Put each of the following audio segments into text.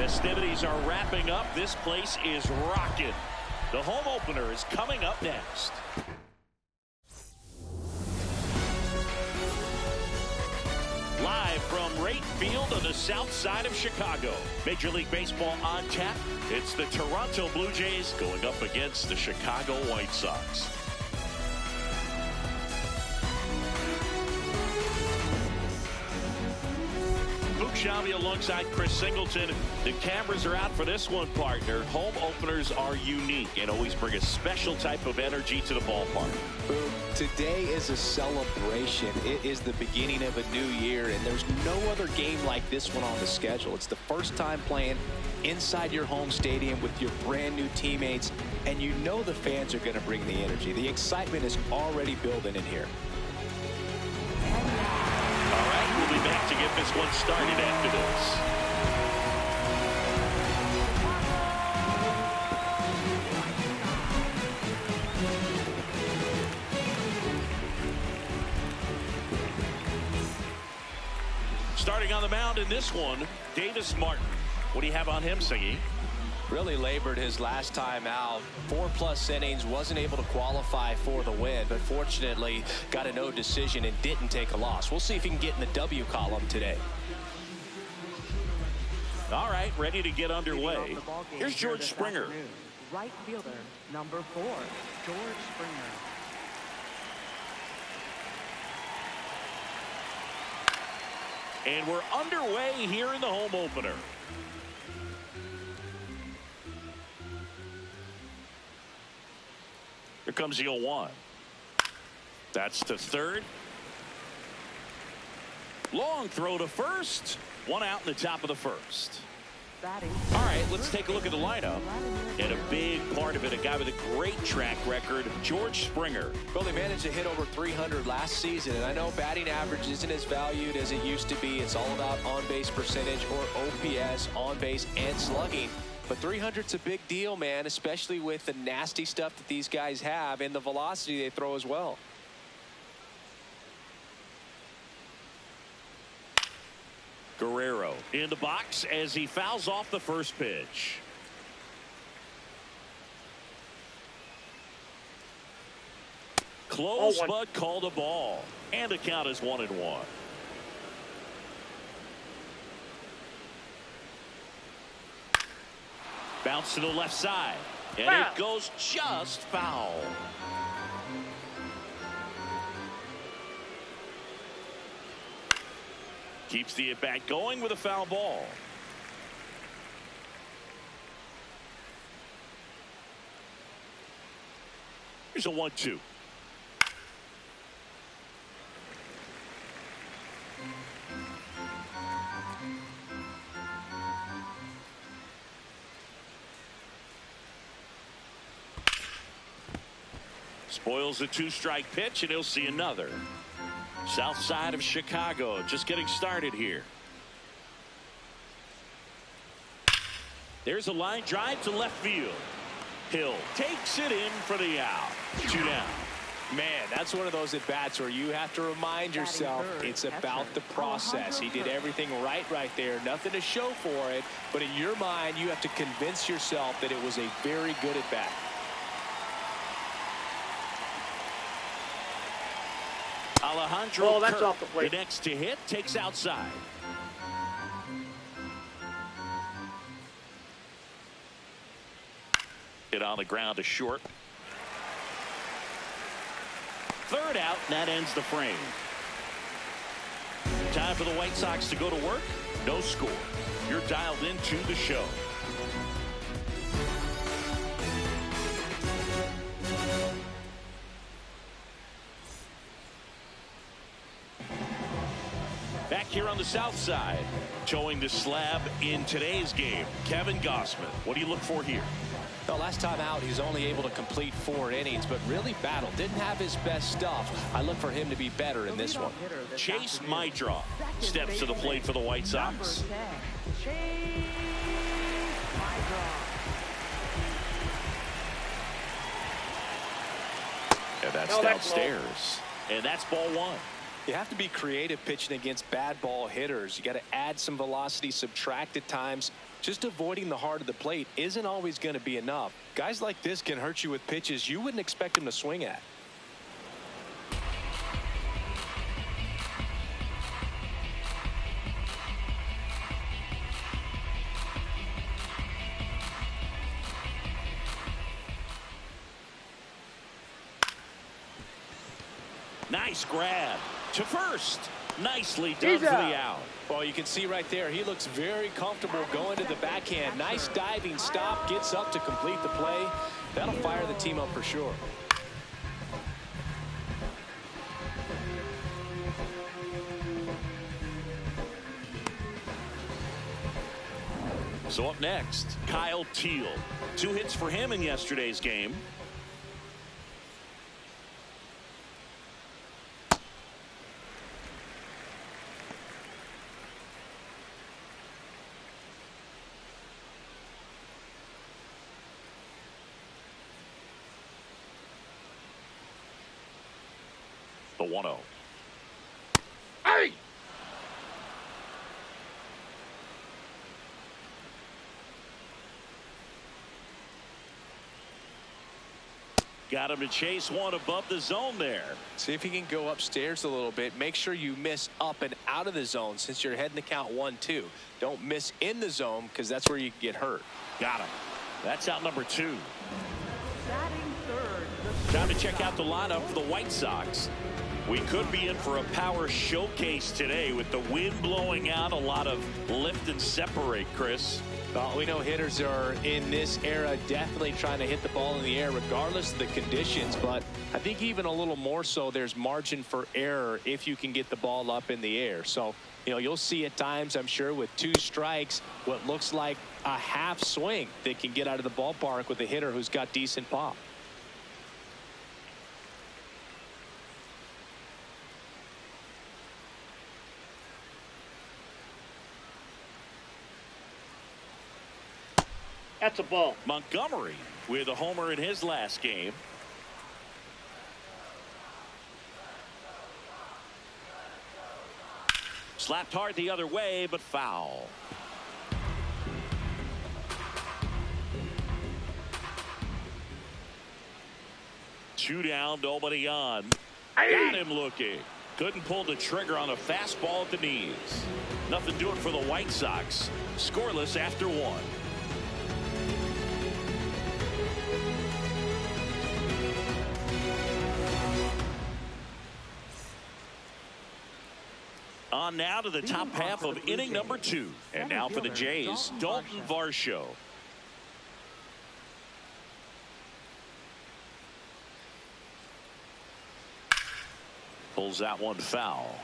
festivities are wrapping up. This place is rocking. The home opener is coming up next. Live from Wright Field on the south side of Chicago. Major League Baseball on tap. It's the Toronto Blue Jays going up against the Chicago White Sox. Shabby alongside Chris Singleton. The cameras are out for this one, partner. Home openers are unique and always bring a special type of energy to the ballpark. Boom. Today is a celebration. It is the beginning of a new year, and there's no other game like this one on the schedule. It's the first time playing inside your home stadium with your brand new teammates, and you know the fans are going to bring the energy. The excitement is already building in here. We'll be back to get this one started after this. Starting on the mound in this one, Davis Martin. What do you have on him, Singy? Really labored his last time out. 4+ innings, wasn't able to qualify for the win, but fortunately got a no decision and didn't take a loss. We'll see if he can get in the W column today. All right, ready to get underway. Here's George Springer. Right fielder, number 4, George Springer. And we're underway here in the home opener. Here comes the 0-1. That's to third. Long throw to first. One out in the top of the first. All right, let's take a look at the lineup. And a big part of it, a guy with a great track record, George Springer. Well, they managed to hit over 300 last season, and I know batting average isn't as valued as it used to be. It's all about on-base percentage or OPS, on-base and slugging. But 300's a big deal, man, especially with the nasty stuff that these guys have and the velocity they throw as well. Guerrero in the box as he fouls off the first pitch. Close, but called a ball. And the count is 1-1. Bounce to the left side. And it goes just foul. Keeps the at-bat going with a foul ball. Here's a 1-2. Spoils the 2-strike pitch, and he'll see another. South side of Chicago, just getting started here. There's a line drive to left field. Hill takes it in for the out. 2 down. Man, that's one of those at-bats where you have to remind yourself it's about the process. He did everything right there. Nothing to show for it, but in your mind, you have to convince yourself that it was a very good at-bat. Alejandro that's off the plate. The next to hit takes outside. Hit on the ground to short. Third out, and that ends the frame. Time for the White Sox to go to work. No score. You're dialed into the show. Back here on the south side, towing the slab in today's game, Kevin Gossman. What do you look for here? Well, last time out, he's only able to complete 4 innings, but really battled. Didn't have his best stuff. I look for him to be better in this one. Chase Mydroff steps to the plate for the White Sox. And that's downstairs. And that's ball 1. You have to be creative pitching against bad ball hitters. You got to add some velocity, subtract at times, Just avoiding the heart of the plate isn't always going to be enough. Guys like this can hurt you with pitches you wouldn't expect him to swing at. Nice grab to first. Nicely done for the out. Well, you can see right there, he looks very comfortable going to the backhand. Nice diving stop, gets up to complete the play. That'll fire the team up for sure. So up next, Kyle Teal. 2 hits for him in yesterday's game. The 1-0. Hey! Got him to chase one above the zone there. See if he can go upstairs a little bit. Make sure you miss up and out of the zone since you're heading to count 1-2. Don't miss in the zone because that's where you get hurt. Got him. That's out number 2. Batting third. Time to check out the lineup for the White Sox. We could be in for a power showcase today with the wind blowing out. A lot of lift and separate, Chris. Well, we know hitters are in this era definitely trying to hit the ball in the air regardless of the conditions, but I think even a little more so there's margin for error if you can get the ball up in the air. So, you know, you'll see at times, I'm sure, with 2 strikes, what looks like a half swing that can get out of the ballpark with a hitter who's got decent pop. That's a ball. Montgomery with a homer in his last game. Slapped hard the other way, but foul. Two down, nobody on. Got him looking. Couldn't pull the trigger on a fastball at the knees. Nothing doing for the White Sox. Scoreless after 1. On now to the top half of inning number 2. And now for the Jays, Dalton Varsho. Pulls that one foul.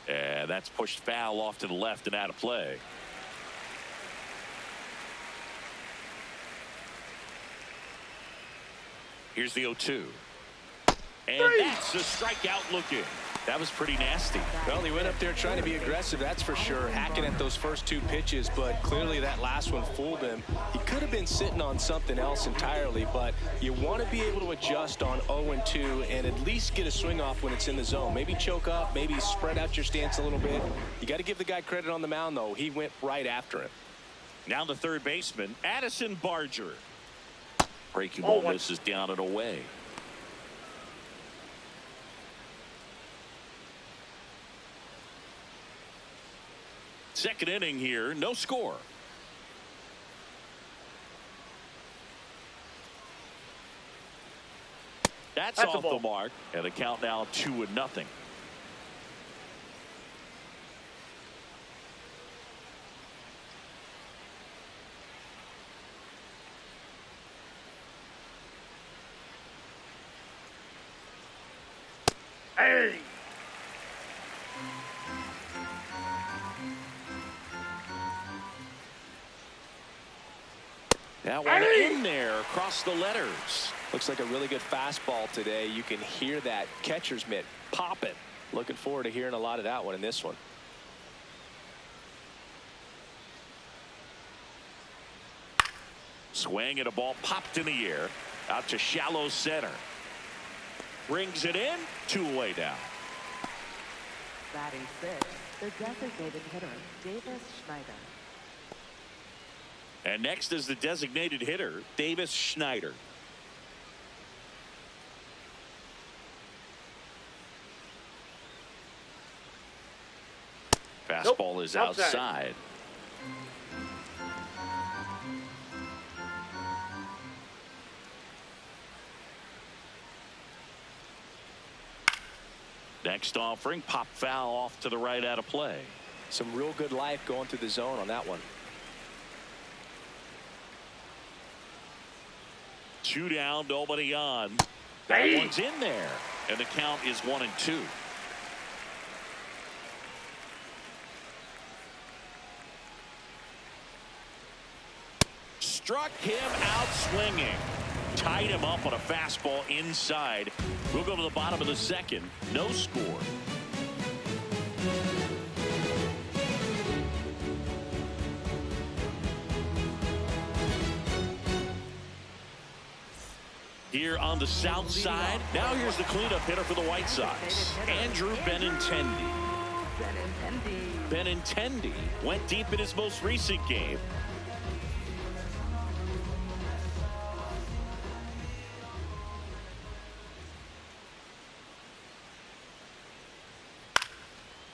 And that's pushed foul off to the left and out of play. Here's the 0-2. And that's a strikeout looking. That was pretty nasty. Well, he went up there trying to be aggressive, that's for sure, hacking at those first 2 pitches, but clearly that last one fooled him. He could have been sitting on something else entirely, but you want to be able to adjust on 0-2 and at least get a swing off when it's in the zone. Maybe choke up, maybe spread out your stance a little bit. You got to give the guy credit on the mound, though. He went right after him. Now the third baseman, Addison Barger. Breaking ball misses down and away. Second inning here, no score. That's off the mark, and the count now 2-0. Hey! That one in there across the letters. Looks like a really good fastball today. You can hear that catcher's mitt popping. Looking forward to hearing a lot of that one in this one. Swing and a ball popped in the air out to shallow center. Brings it in. 2 away now. Batting sixth, the designated hitter, Davis Schneider. And next is the designated hitter, Davis Schneider. Fastball is outside. Next offering, pop foul off to the right out of play. Some real good life going through the zone on that one. 2 down, nobody on. That one's in there, and the count is 1-2. Struck him out swinging. Tied him up on a fastball inside. We'll go to the bottom of the second. No score. Here on the south side. Now here's the cleanup hitter for the White Sox, Andrew Benintendi. Benintendi went deep in his most recent game.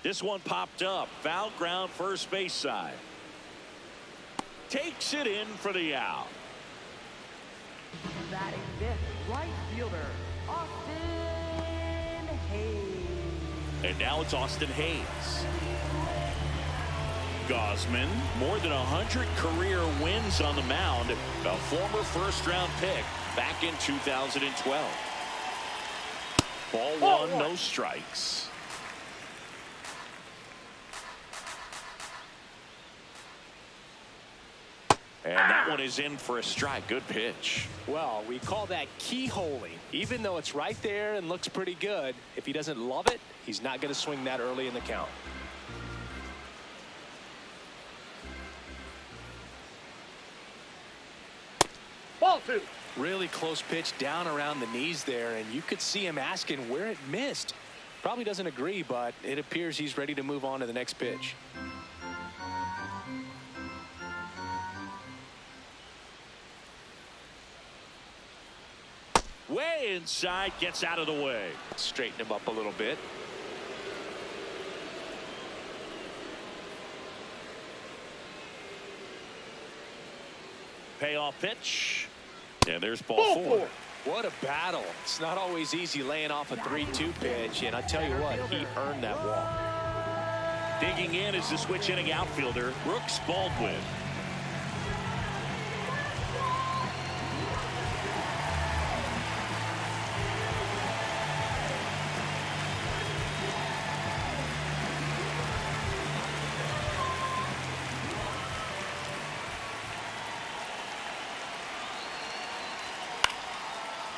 This one popped up. Foul ground, first base side. Takes it in for the out. Batting fifth, right fielder, Austin Hayes. And now it's Austin Hayes. Gausman, more than 100 career wins on the mound. A former first-round pick back in 2012. Ball one, no strikes. And that one is in for a strike. Good pitch. Well, we call that keyholing. Even though it's right there and looks pretty good, if he doesn't love it, he's not going to swing that early in the count. Ball 2. Really close pitch down around the knees there, and you could see him asking where it missed. Probably doesn't agree, but it appears he's ready to move on to the next pitch. Way inside, gets out of the way. Straighten him up a little bit. Payoff pitch. And there's ball 4. What a battle. It's not always easy laying off a 3-2 pitch, and I tell you what, he earned that walk. Digging in is the switch inning outfielder, Brooks Baldwin.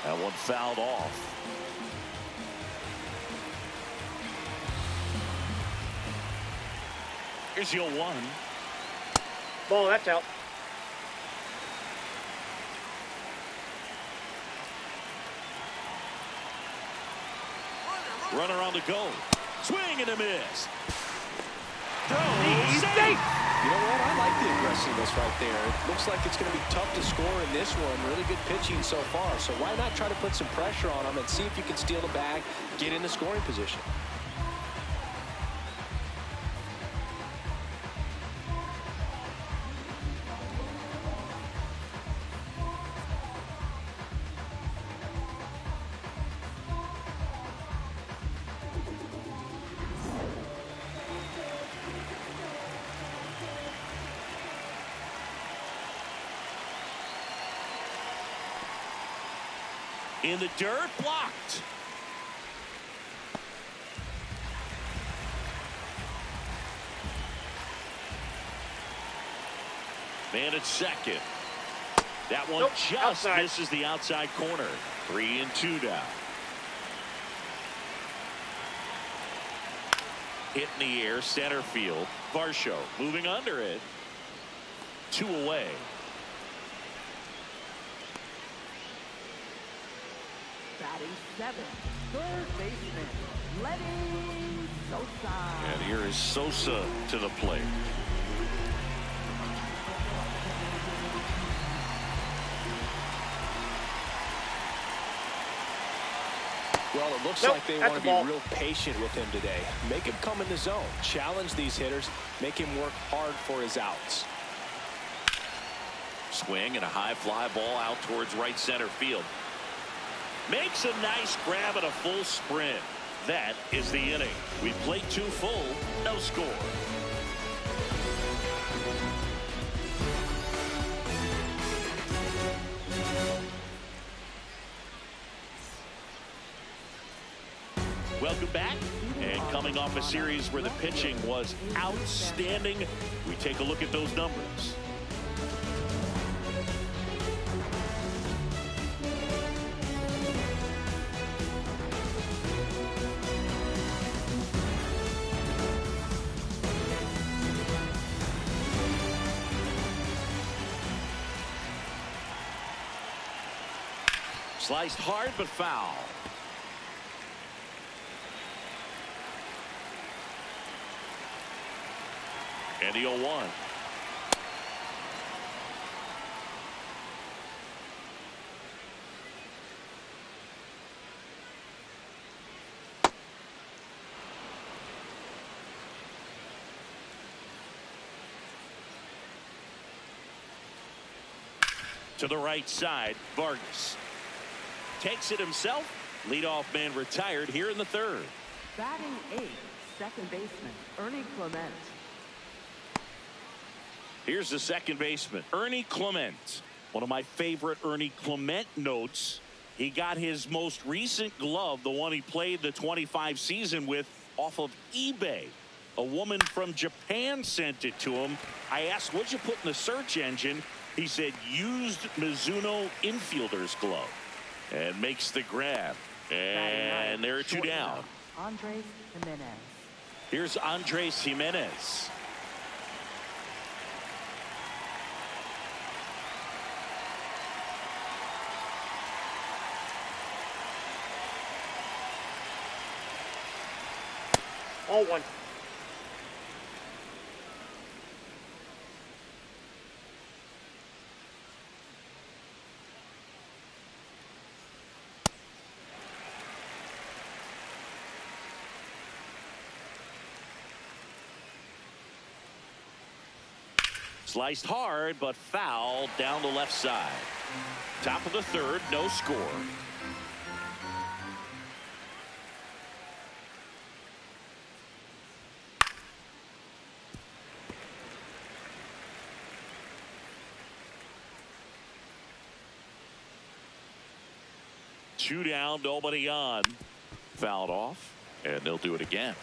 That one fouled off. Here's your 1. Ball, that's out. Runner on the go. Swing and a miss. He's safe. You know what? I like the aggressiveness right there. It looks like it's going to be tough to score in this one. Really good pitching so far. So why not try to put some pressure on him and see if you can steal the bag, get into scoring position. In the dirt, blocked. Man at second. That one just outside. misses the outside corner. 3-2 now. Hit in the air, center field. Varsho moving under it. 2 away. Batting 7th, third baseman, Lenny Sosa. And here is Sosa to the plate. Well, it looks like they want to be real patient with him today. Make him come in the zone. Challenge these hitters. Make him work hard for his outs. Swing and a high fly ball out towards right center field. Makes a nice grab and a full sprint. That is the inning. We played 2 full, no score. Welcome back. And coming off a series where the pitching was outstanding, we take a look at those numbers. Sliced hard but foul. And the 0-1. To the right side, Vargas takes it himself. Leadoff man retired here in the 3rd. Batting 8th, second baseman, Ernie Clement. Here's the second baseman, Ernie Clement. One of my favorite Ernie Clement notes. He got his most recent glove, the one he played the 25 season with, off of eBay. A woman from Japan sent it to him. I asked, what'd you put in the search engine? He said, used Mizuno infielder's glove. And makes the grab. And there are 2 down. Andres Jimenez. Here's Andres Jimenez. All 1. Sliced hard, but foul down the left side. Top of the 3rd, no score. Two down, nobody on. Fouled off, and they'll do it again.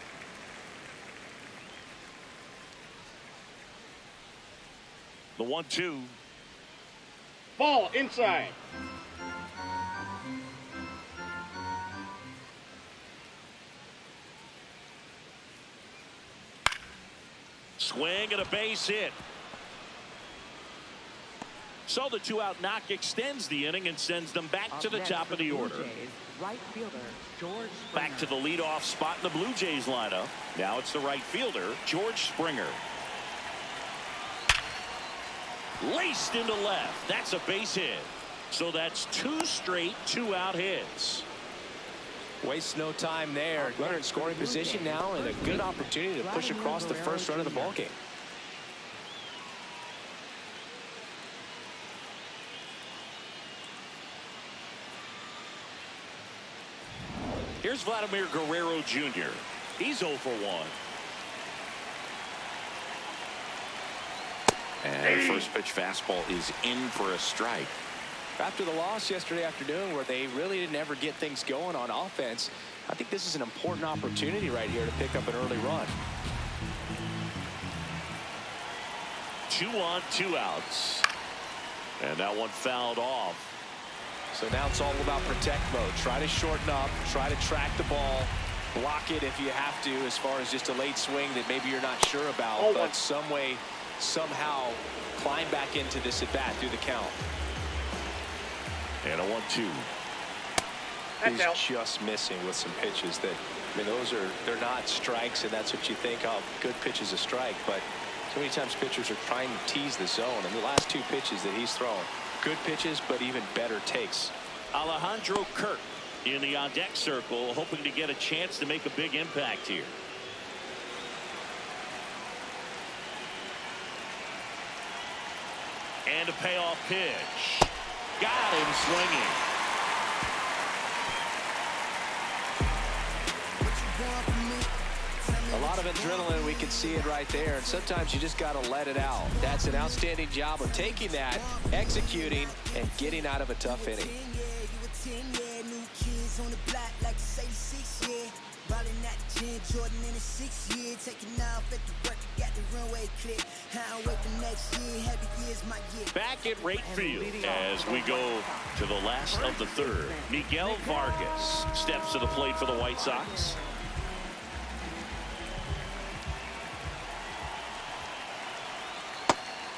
The 1-2. Ball inside. Swing and a base hit. So the 2-out knock extends the inning and sends them back to the top of the order. Right fielder, George Springer. Back to the leadoff spot in the Blue Jays lineup. Now it's the right fielder, George Springer. Laced into left. That's a base hit. So that's 2 straight 2-out hits. Waste no time there. Runner in scoring position now and a good opportunity to push across the first run of the ballgame. Here's Vladimir Guerrero Jr. He's 0 for 1. And the first pitch fastball is in for a strike. After the loss yesterday afternoon where they really didn't ever get things going on offense, I think this is an important opportunity right here to pick up an early run. 2 on, 2 outs. And that one fouled off. So now it's all about protect mode. Try to shorten up, try to track the ball, block it if you have to, as far as just a late swing that maybe you're not sure about, but some way, somehow climb back into this at bat through the count. And a 1-2. That's He's out. just missing with some pitches that, I mean, they're not strikes, and that's what you think, oh, good pitch is a strike. But so many times pitchers are trying to tease the zone, and the last two pitches that he's thrown, good pitches, but even better takes. Alejandro Kirk in the on-deck circle, hoping to get a chance to make a big impact here. And a payoff pitch. Got him swinging. A lot of adrenaline, we can see it right there, and sometimes you just got to let it out. That's an outstanding job of taking that, executing, and getting out of a tough inning. Back at right field as we go to the last of the third. Miguel Vargas steps to the plate for the White Sox.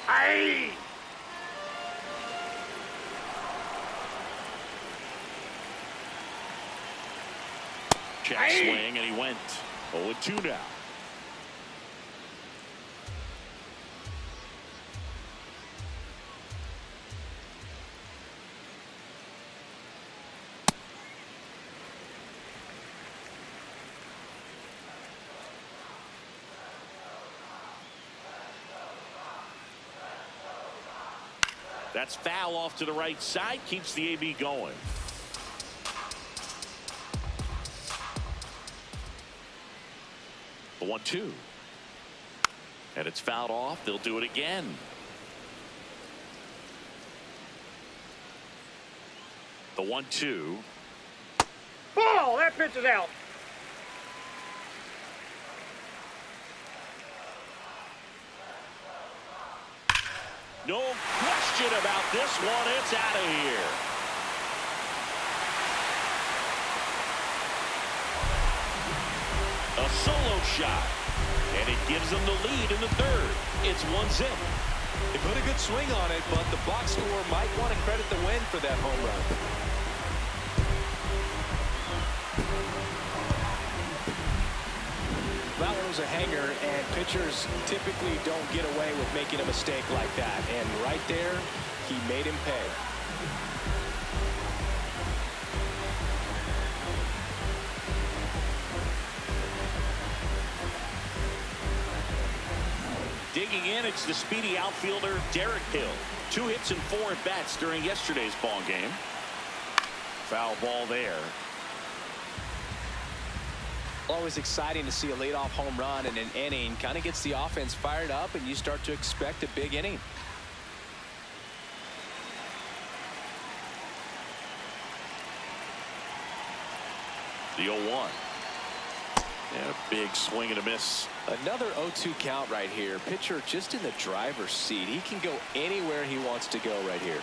Aye. Check swing, and he went 0-2 now. That's foul off to the right side, keeps the AB going. The 1-2. And it's fouled off. They'll do it again. The 1-2. Ball. That pitch is out. No question about this one. It's out of here. A solo shot, and it gives them the lead in the third. It's 1-0. They put a good swing on it, but the box score might want to credit the win for that home run. That one was a hanger, and pitchers typically don't get away with making a mistake like that. And right there, he made him pay. Digging in, it's the speedy outfielder Derek Hill. 2 hits and 4 at-bats during yesterday's ball game. Foul ball there. Always exciting to see a leadoff home run in an inning. Kind of gets the offense fired up, and you start to expect a big inning. The 0-1. And a big swing and a miss. Another 0-2 count right here. Pitcher just in the driver's seat. He can go anywhere he wants to go right here.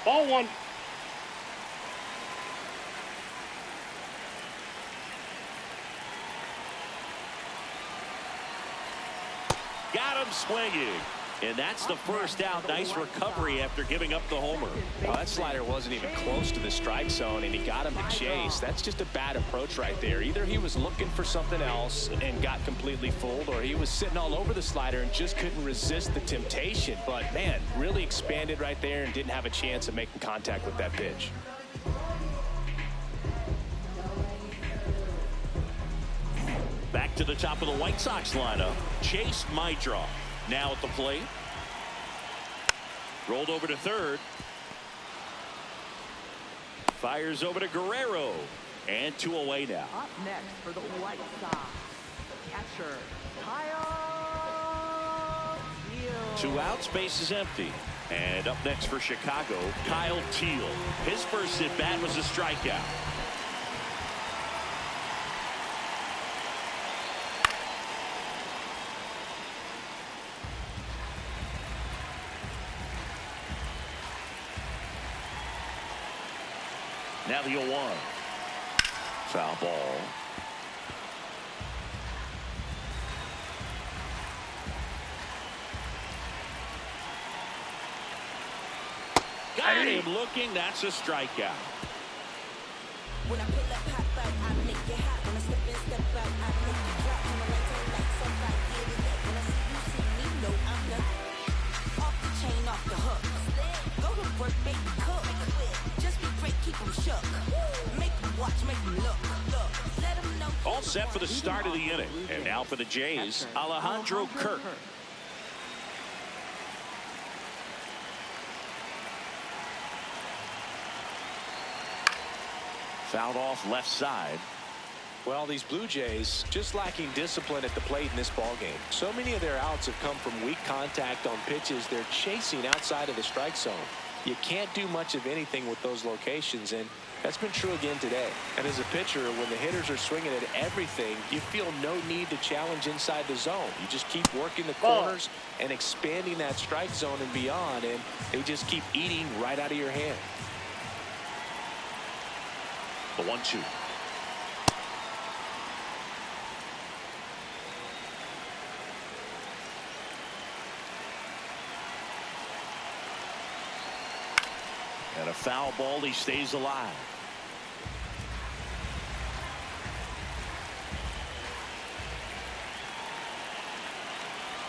Ball 1. Got him swinging. And that's the first out. Nice recovery after giving up the homer. Oh, that slider wasn't even close to the strike zone, and he got him to chase. That's just a bad approach right there. Either he was looking for something else and got completely fooled, or he was sitting all over the slider and just couldn't resist the temptation. But, man, really expanded right there and didn't have a chance of making contact with that pitch. Back to the top of the White Sox lineup. Chase Maidra now at the plate. Rolled over to third. Fires over to Guerrero. And 2 away now. Up next for the White Sox, catcher Kyle Teal. 2 outs, base is empty. And up next for Chicago, Kyle Teal. His first at bat was a strikeout. Now the 0-1. Foul ball. Got him looking. That's a strikeout. When I pull up, hop out, I make it hot. When I step in, step out, I make it drop. When the lights on lights, so I get it lit. When I see you, see me, know I'm the off the chain, off the hook. Go to work, baby, cook. Just be great, keep them shook. Make them watch, make them look. Let them know. All set for the start of the inning. And now for the Jays, Alejandro Kirk. Fouled off left side. Well, these Blue Jays just lacking discipline at the plate in this ballgame. So many of their outs have come from weak contact on pitches they're chasing outside of the strike zone. You can't do much of anything with those locations, and that's been true again today. And as a pitcher, when the hitters are swinging at everything, you feel no need to challenge inside the zone. You just keep working the corners and expanding that strike zone and beyond, and they just keep eating right out of your hand. The 1-2. And a foul ball. He stays alive.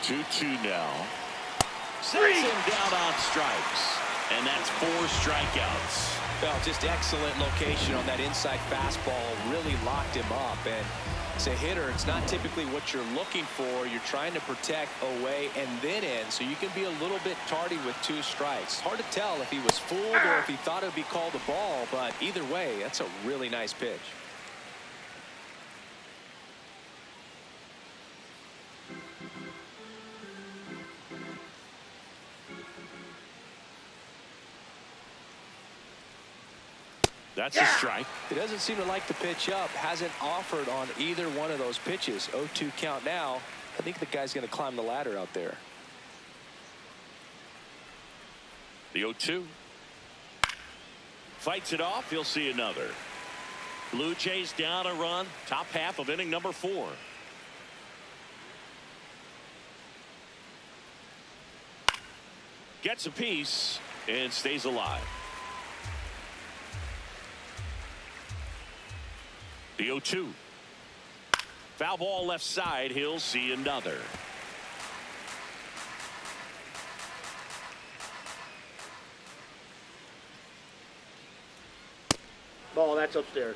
Two now. Sets him down on strikes. And that's 4 strikeouts. Well, just excellent location on that inside fastball. Really locked him up. And as a hitter, it's not typically what you're looking for. You're trying to protect away and then in, so you can be a little bit tardy with 2 strikes. Hard to tell if he was fooled or if he thought it would be called a ball, but either way, that's a really nice pitch. That's a strike. He doesn't seem to like the pitch up. Hasn't offered on either one of those pitches. 0-2 count now. I think the guy's going to climb the ladder out there. The 0-2. Fights it off. He'll see another. Blue Jays down a run. Top half of inning number 4. Gets a piece and stays alive. The 0-2. Foul ball left side. He'll see another. Ball, that's upstairs.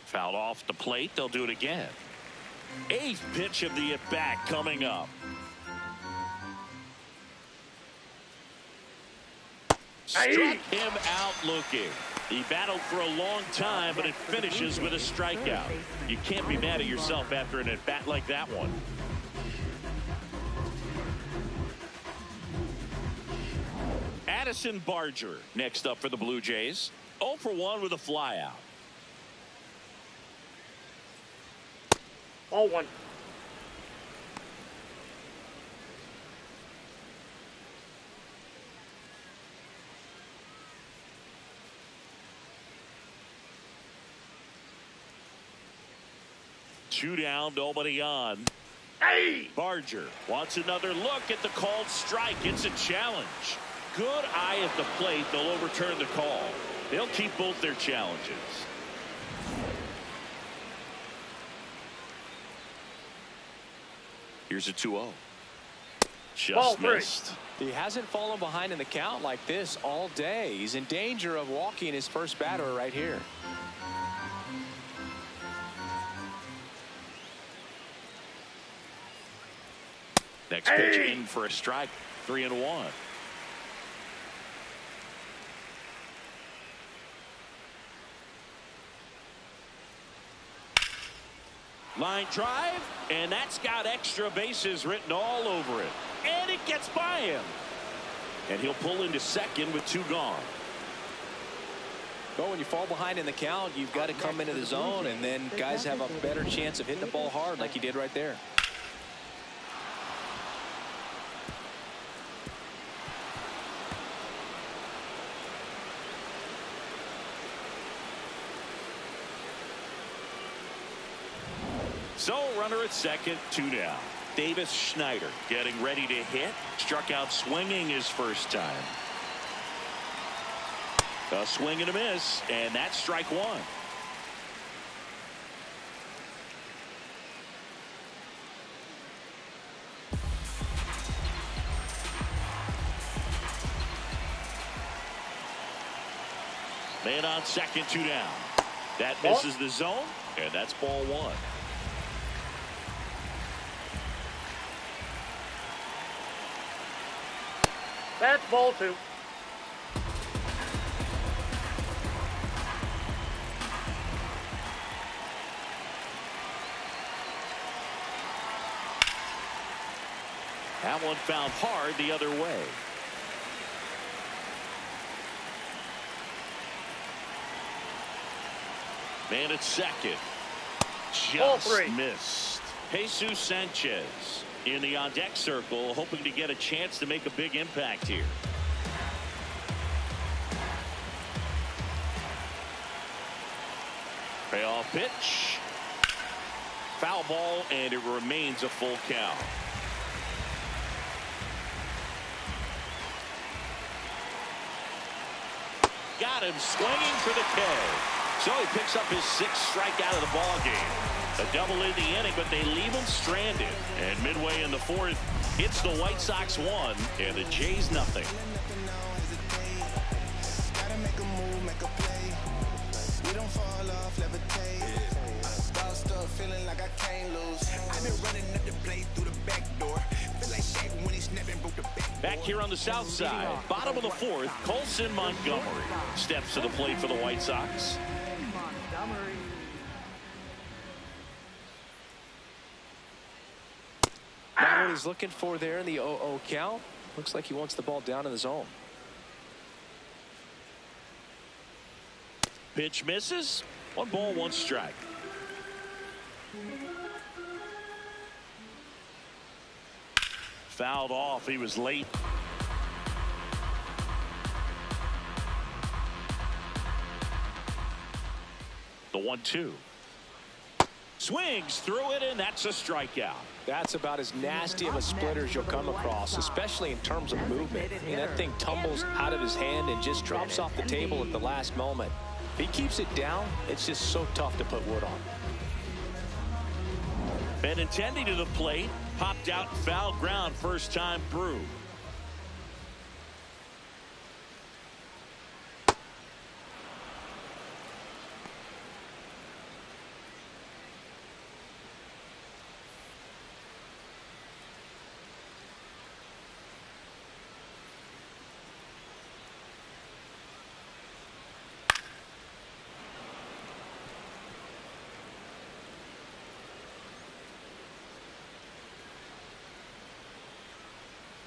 Fouled off the plate. They'll do it again. 8th pitch of the at-bat coming up. Struck him out looking. He battled for a long time, but it finishes with a strikeout. You can't be mad at yourself after an at-bat like that one. Addison Barger next up for the Blue Jays. 0 for 1 with a flyout. 0-1. Two down, nobody on. Barger wants another look at the called strike. It's a challenge. Good eye at the plate. They'll overturn the call. They'll keep both their challenges. Here's a 2-0. Just missed. He hasn't fallen behind in the count like this all day. He's in danger of walking his first batter right here. Next pitch in for a strike. 3-1. Line drive, and that's got extra bases written all over it. And it gets by him. And he'll pull into second with 2 gone. Well, when you fall behind in the count, you've got to come into the zone, and then guys have a better chance of hitting the ball hard like he did right there. So runner at second, 2 down. Davis Schneider getting ready to hit. Struck out swinging his first time. A swing and a miss, and that's strike one. Man on second, 2 down. That misses the zone, and that's ball one. That's ball two. That one found hard the other way. Man at second. Just missed. Jesus Sanchez in the on-deck circle, hoping to get a chance to make a big impact here. Payoff pitch. Foul ball, and it remains a full count. Got him swinging for the K. So he picks up his 6th strikeout of the ball game. A double in the inning, but they leave him stranded. And midway in the 4th, it's the White Sox 1 and the Jays nothing. Back here on the south side, bottom of the 4th, Colson Montgomery steps to the plate for the White Sox. Now what he's looking for there in the 0-0 count. Looks like he wants the ball down in the zone. Pitch misses. 1 ball, 1 strike. Fouled off. He was late. The 1-2. Swings through it, and that's a strikeout. That's about as nasty of a splitter as you'll come across, especially in terms of movement. I mean, that thing tumbles out of his hand and just drops off the table at the last moment. If he keeps it down, it's just so tough to put wood on. Benintendi to the plate. Popped out foul ground first time through.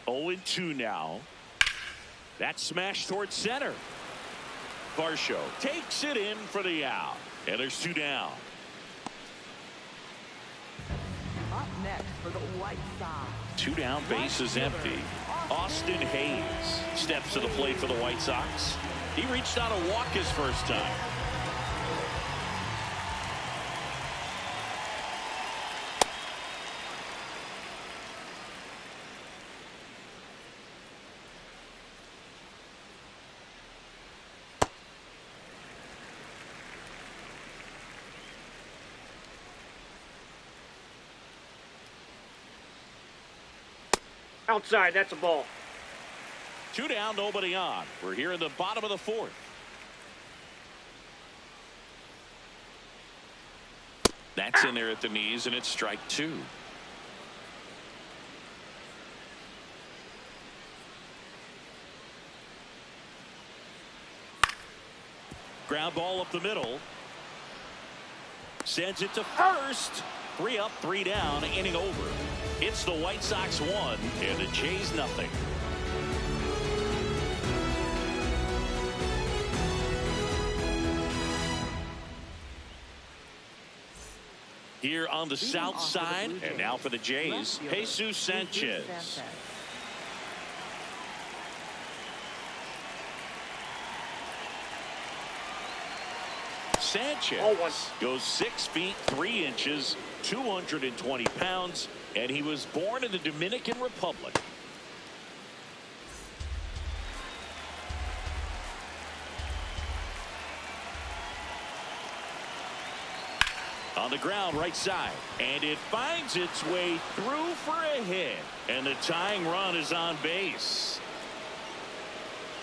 Oh, 2 now. That smash towards center. Varsho takes it in for the out. And there's 2 down. Up next for the White Sox. 2 down, base is empty. Austin Hayes steps to the plate for the White Sox. He reached out a walk his first time. Outside, that's a ball. 2 down, nobody on. We're here in the bottom of the 4th. That's in there at the knees, and it's strike 2. Ground ball up the middle. Sends it to first. 3 up, 3 down, inning over. It's the White Sox 1 and the Jays nothing. Here on the south side, and now for the Jays, Jesus Sanchez. Sanchez goes 6 feet 3 inches, 220 pounds, and he was born in the Dominican Republic. On the ground, right side, and it finds its way through for a hit, and the tying run is on base.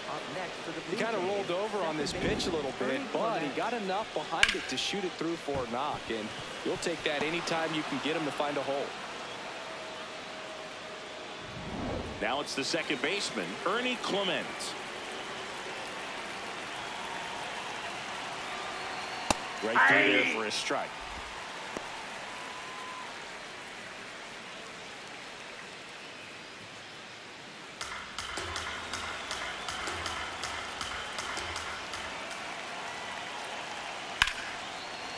Up next for the Blue He kind of Jays, rolled over on this pitch a little bit, but he Clement. got enough behind it to shoot it through for a knock, and you'll take that anytime you can get him to find a hole. Now it's the second baseman, Ernie Clement. Right through there for a strike.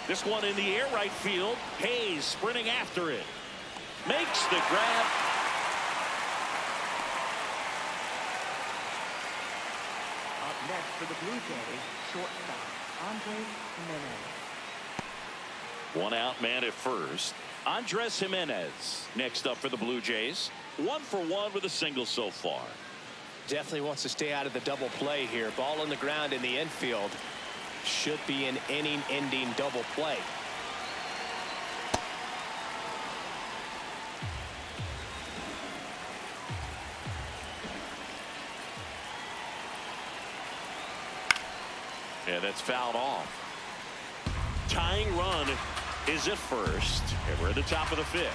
This one in the air right field. Hayes sprinting after it. Makes the grab. Up next for the Blue Jays, shortstop, Andres Jimenez. One out man at first. Andres Jimenez next up for the Blue Jays. 1 for 1 with a single so far. Definitely wants to stay out of the double play here. Ball on the ground in the infield. Should be an inning-ending double play. Yeah, that's fouled off. Tying run is at first, and we're at the top of the 5th.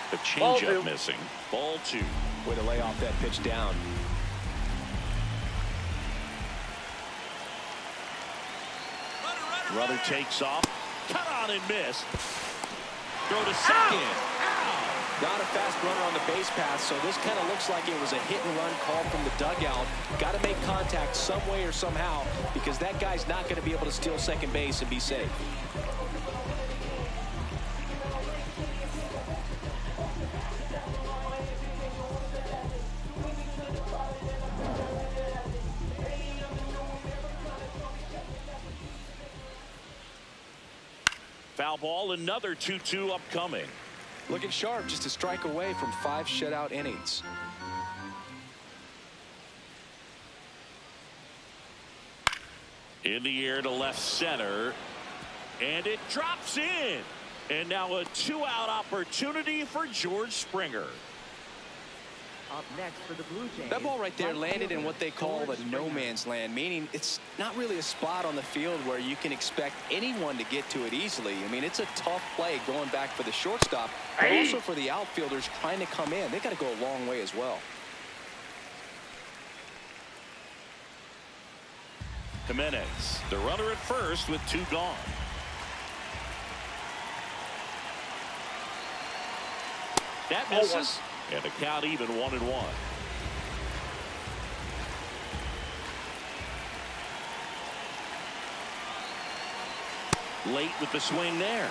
The changeup missing. Ball 2. Way to lay off that pitch down. Runner takes off. Cut on and miss. Throw to second. Not a fast runner on the base path, so this kind of looks like it was a hit-and-run call from the dugout. Got to make contact some way or somehow, because that guy's not going to be able to steal second base and be safe. Foul ball, another 2-2 upcoming. Looking sharp, just a strike away from 5 shutout innings. In the air to left center, and it drops in. And now a 2-out opportunity for George Springer. Up next for the Blue Jays. That ball right there right landed in fielder, what they call the George no Springer. man's land, meaning it's not really a spot on the field where you can expect anyone to get to it easily. I mean, it's a tough play going back for the shortstop, but also for the outfielders trying to come in. They got to go a long way as well. Jimenez, the runner at first with 2 gone. That misses, and the count even 1-1. Late with the swing there.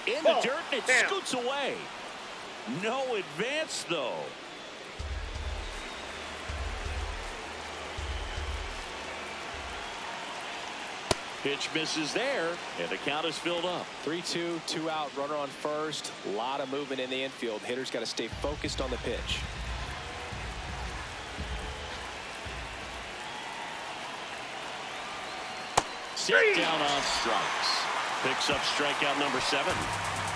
In the dirt, and it scoots away. No advance, though. Pitch misses there, and the count is filled up. 3-2, 2 out, runner on first. A lot of movement in the infield. Hitters got to stay focused on the pitch. Set down on strikes. Picks up strikeout number 7.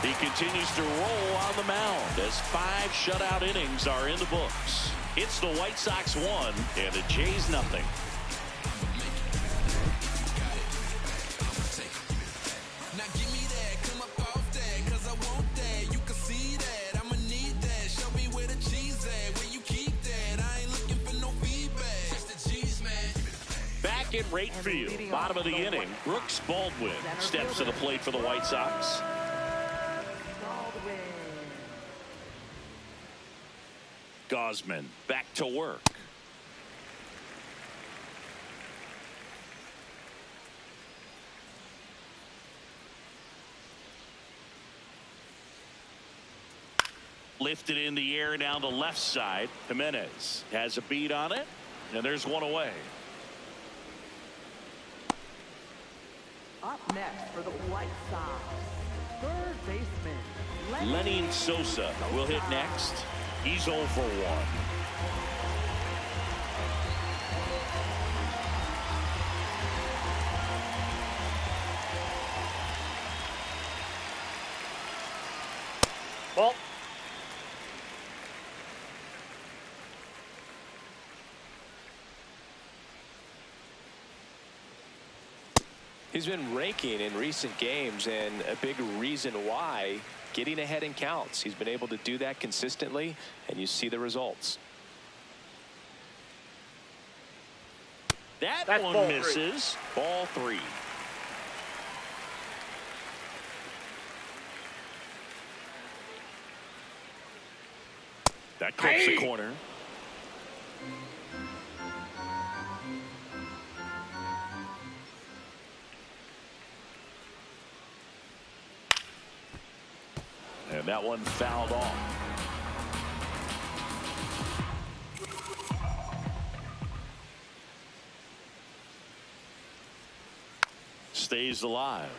He continues to roll on the mound as 5 shutout innings are in the books. It's the White Sox 1 and the Jays nothing. In right field, bottom of the inning, Brooks Baldwin steps to the plate for the White Sox. Gausman back to work. lifted in the air down the left side. Jimenez has a beat on it, and there's one away. Up next for the White Sox, third baseman Lenny Sosa will hit next. He's 0 for 1. Ball. He's been raking in recent games, and a big reason why, getting ahead in counts. He's been able to do that consistently, and you see the results. That's one ball misses. Ball 3. That clips the corner. And that one fouled off. Stays alive.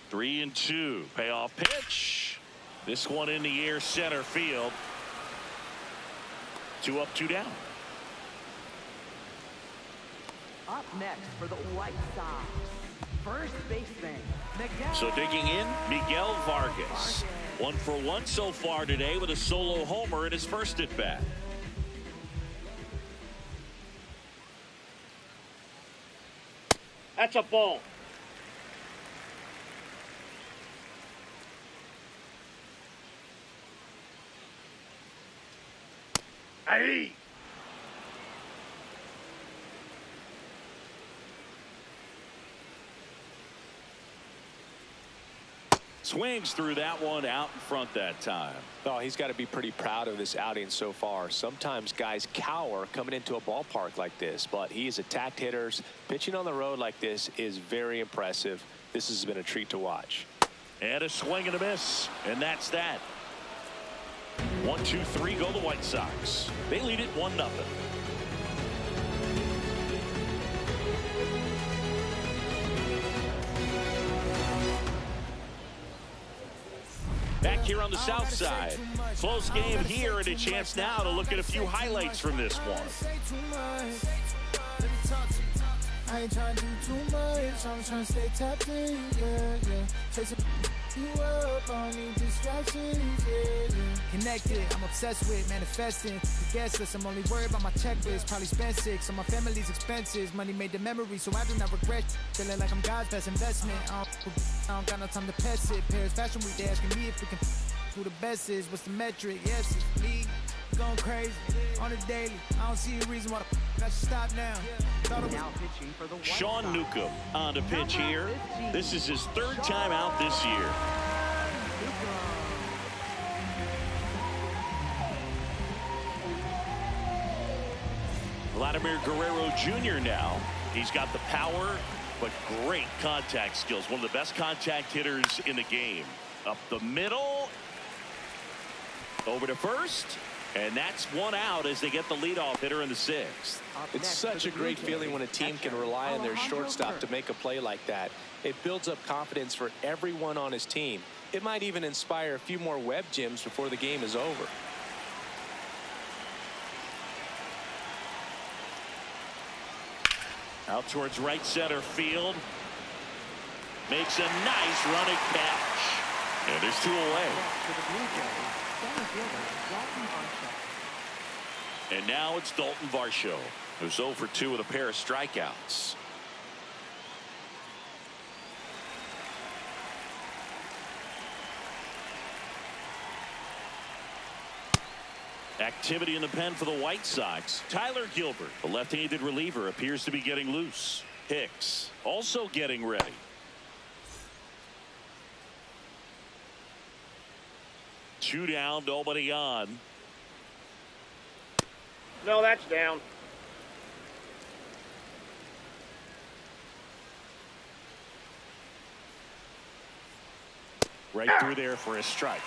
Three and 2. Payoff pitch. This one in the air, center field. 2 up, 2 down. Up next for the White Sox, first baseman Miguel. So digging in, Miguel Vargas. 1 for 1 so far today with a solo homer in his first at bat. That's a ball. Hey. Swings through that one out in front that time. Oh, he's got to be pretty proud of this outing so far. Sometimes guys cower coming into a ballpark like this, but he's attacked hitters. Pitching on the road like this is very impressive. This has been a treat to watch. And a swing and a miss, and that's that. 1, 2, 3 go the White Sox. They lead it 1-0. Back here on the south side. Close game here, and a chance now to look at a few highlights from this one. I ain't trying to do too much. I'm trying to stay tapped in, yeah. Chasing you up, I don't need distractions, yeah. Connected, I'm obsessed with manifesting. The guest list, I'm only worried about my checklist. Probably spent 6 on my family's expenses. Money made the memory, so I do not regret. Feeling like I'm God's best investment. I don't got no time to pass it. Paris Fashion Week, they asking me if we can who the best is. What's the metric? Yes, it's me. Going crazy on the daily. I don't see a reason why I should stop now. Now pitching for the White Sean Sox. Newcomb on to pitch here. This is his 3rd time out this year. Vladimir Guerrero Jr. now. He's got the power, but great contact skills. One of the best contact hitters in the game. Up the middle. Over to first. And that's 1 out as they get the leadoff hitter in the 6th. It's such a great feeling when a team can rely on their shortstop to make a play like that. It builds up confidence for everyone on his team. It might even inspire a few more web gyms before the game is over. Out towards right center field. Makes a nice running catch. And there's 2 away. For the Blue Jays, center fielder Dalton Varsho. And now it's Dalton Varsho, who's 0 for 2 with a pair of strikeouts. Activity in the pen for the White Sox. Tyler Gilbert, the left-handed reliever, appears to be getting loose. Hicks also getting ready. Two down, nobody on. No, that's down. Right through there for a strike.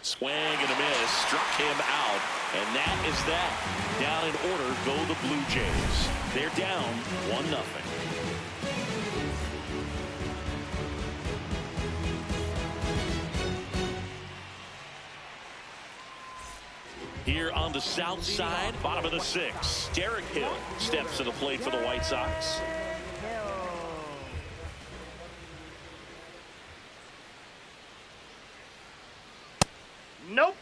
Swing and a miss. Struck him out. And that is that. Down in order go the Blue Jays. They're down 1-0. Here on the south side, bottom of the 6th, Derek Hill steps to the plate for the White Sox. Nope.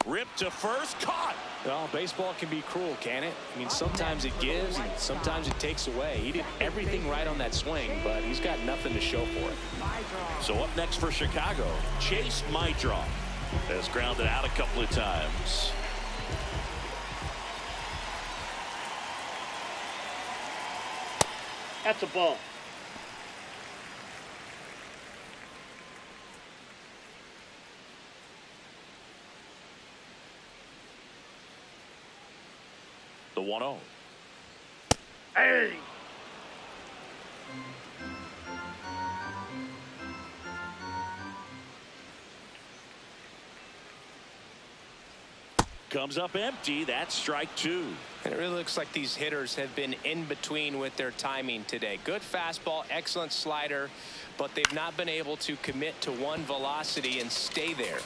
Ripped to first, caught. Well, baseball can be cruel, can it? I mean, sometimes it gives and sometimes it takes away. He did everything right on that swing, but he's got nothing to show for it. So up next for Chicago, Chase Mydroff has grounded out a couple of times. That's a ball. The 1-0. Hey! Comes up empty. That's strike 2. And it really looks like these hitters have been in between with their timing today. Good fastball, excellent slider, but they've not been able to commit to one velocity and stay there.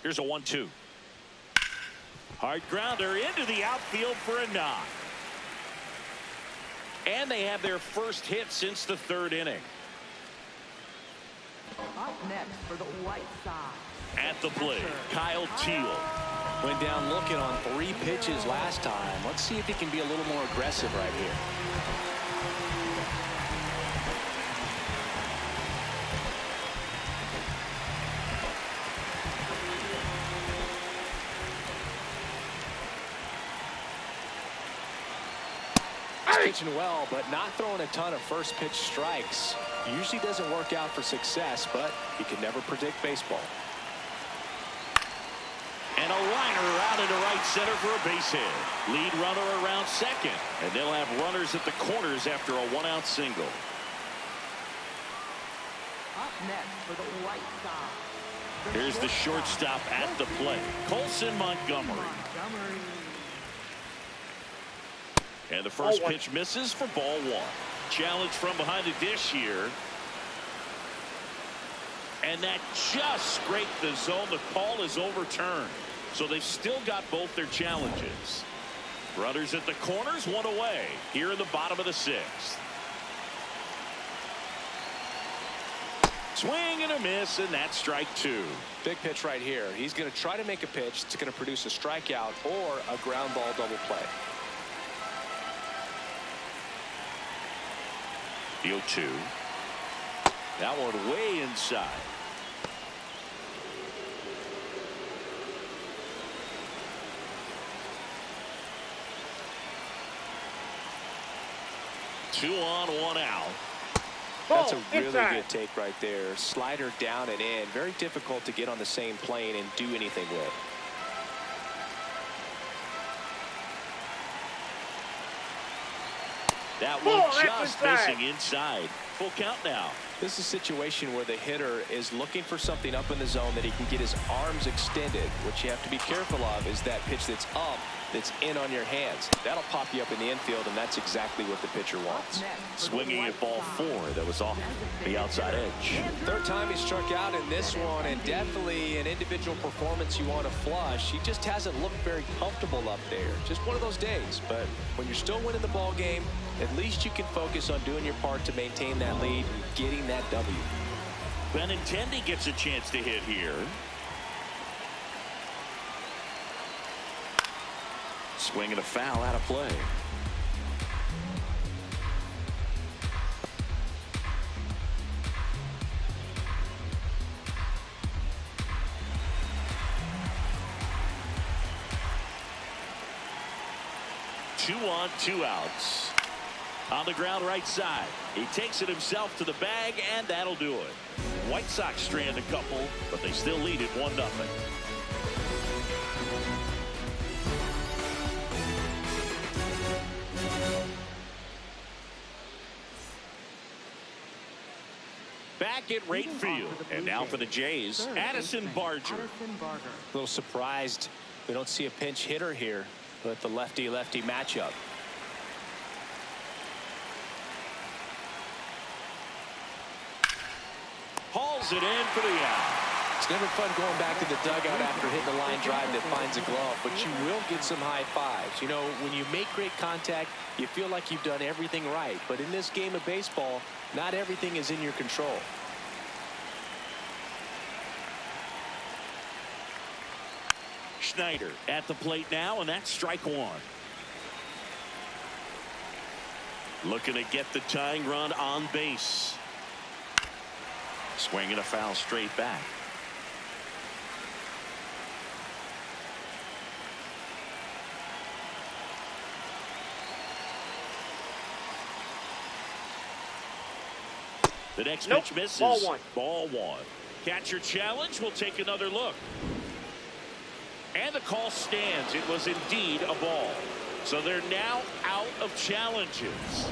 Here's a 1-2. Hard grounder into the outfield for a knock. And they have their first hit since the 3rd inning. Up next for the White Sox. At the plate, Kyle Teal. Went down looking on 3 pitches last time. Let's see if he can be a little more aggressive right here. Pitching well, but not throwing a ton of first pitch strikes. Usually doesn't work out for success, but you can never predict baseball. And a liner out into right center for a base hit. Lead runner around second, and they'll have runners at the corners after a 1-out single. Up next for the White Sox. Here's the shortstop at the plate, Colson Montgomery. And the first pitch misses for ball 1. Challenge from behind the dish here. And that just scraped the zone. The call is overturned. So they've still got both their challenges. Runners at the corners, 1 away. Here in the bottom of the 6th. Swing and a miss, and that's strike 2. Big pitch right here. He's going to try to make a pitch that's going to produce a strikeout or a ground ball double play. The 0-2. That one way inside. Two on, 1 out. That's a really good take right there. Slider down and in. Very difficult to get on the same plane and do anything with. That one just missing inside. Full count now. This is a situation where the hitter is looking for something up in the zone that he can get his arms extended. What you have to be careful of is that pitch that's up, that's in on your hands. That'll pop you up in the infield, and that's exactly what the pitcher wants. Swinging at ball 4 that was off the outside edge. 3rd time he struck out in this one, and definitely an individual performance you want to flush. He just hasn't looked very comfortable up there. Just one of those days. But when you're still winning the ball game, at least you can focus on doing your part to maintain that lead and getting that W. Benintendi gets a chance to hit here. Swing and a foul out of play. Two on, 2 outs. On the ground right side. He takes it himself to the bag, and that'll do it. White Sox strand a couple, but they still lead it 1-0. Back at right field. And now for the Jays, Addison Barger. A little surprised we don't see a pinch hitter here with the lefty-lefty matchup. Hauls it in for the out. It's never fun going back to the dugout after hitting a line drive that finds a glove, but you will get some high fives. You know, when you make great contact, you feel like you've done everything right. But in this game of baseball, not everything is in your control. Schneider at the plate now, and that's strike one. Looking to get the tying run on base. Swinging a foul straight back. The next pitch misses. Ball one. Ball one. Catcher challenge. We'll take another look. And the call stands. It was indeed a ball. So they're now out of challenges.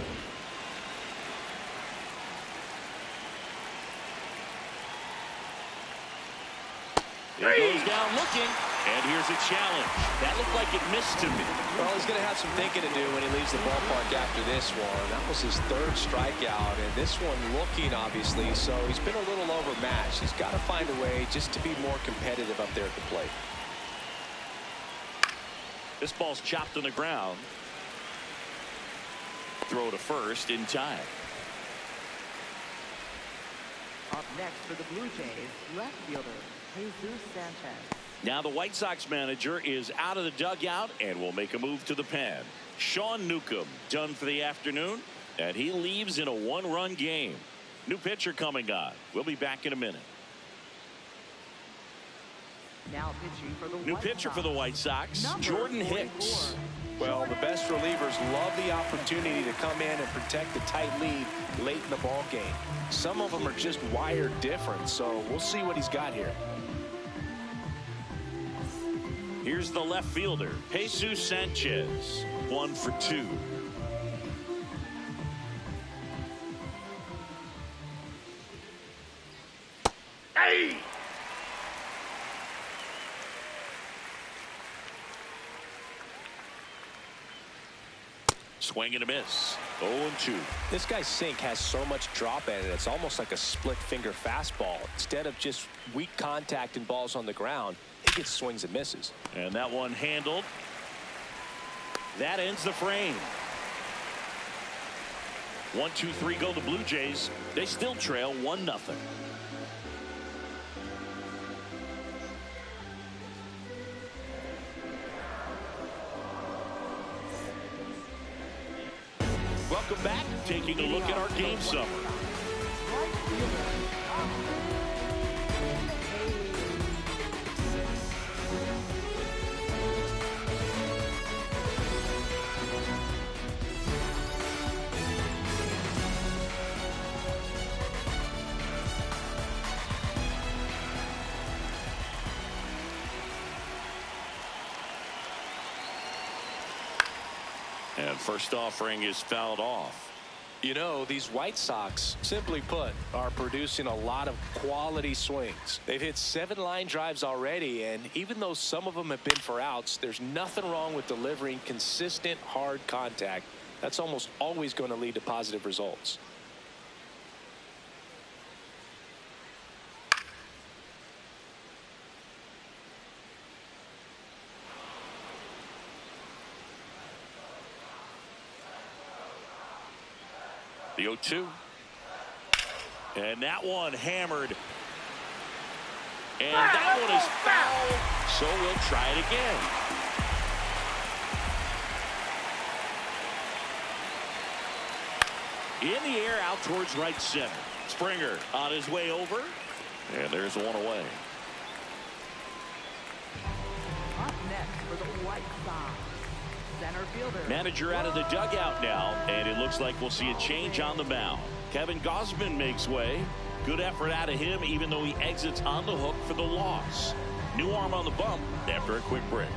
He goes down looking, and here's a challenge. That looked like it missed to me. Well, he's going to have some thinking to do when he leaves the ballpark after this one. That was his third strikeout, and this one looking, obviously, so he's been a little overmatched. He's got to find a way just to be more competitive up there at the plate. This ball's chopped on the ground. Throw to first in time. Up next for the Blue Jays, left fielder Jesus Sanchez. Now the White Sox manager is out of the dugout and will make a move to the pen. Sean Newcomb done for the afternoon, and he leaves in a one-run game. New pitcher coming on. We'll be back in a minute. Now pitching for the New pitcher for the White Sox, Jordan Hicks. Well, the best relievers love the opportunity to come in and protect a tight lead late in the ball game. Some of them are just wired different, so we'll see what he's got here. Here's the left fielder, Jesus Sanchez. 1 for 2. Hey! Swing and a miss. 0-2. This guy's sink has so much drop at it. It's almost like a split finger fastball. Instead of just weak contact and balls on the ground, it gets swings and misses. And that one handled. That ends the frame. 1, 2, 3 go the Blue Jays. They still trail 1-0. Welcome back. Taking a look at our game summary. And first offering is fouled off. You know, these White Sox, simply put, are producing a lot of quality swings. They've hit 7 line drives already, and even though some of them have been for outs, there's nothing wrong with delivering consistent, hard contact. That's almost always going to lead to positive results. The 0-2. And that one hammered. And that one is foul. So we'll try it again. In the air out towards right center. Springer on his way over. And there's one away. Up next for the White Sox, center fielder. Manager out of the dugout now, and it looks like we'll see a change on the mound. Kevin Gausman makes way. Good effort out of him, even though he exits on the hook for the loss. New arm on the bump after a quick break.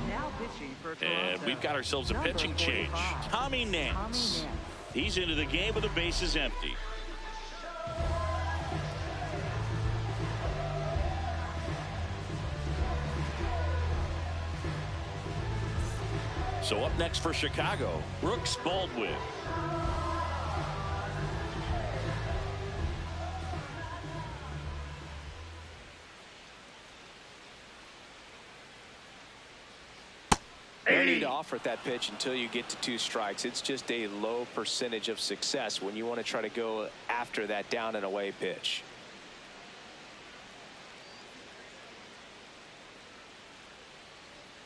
Now pitching for Toronto. And we've got ourselves a pitching Number change. 45. Tommy Nance. He's into the game with the bases empty. So up next for Chicago, Brooks Baldwin. No need to offer at that pitch until you get to 2 strikes. It's just a low percentage of success when you want to try to go after that down and away pitch.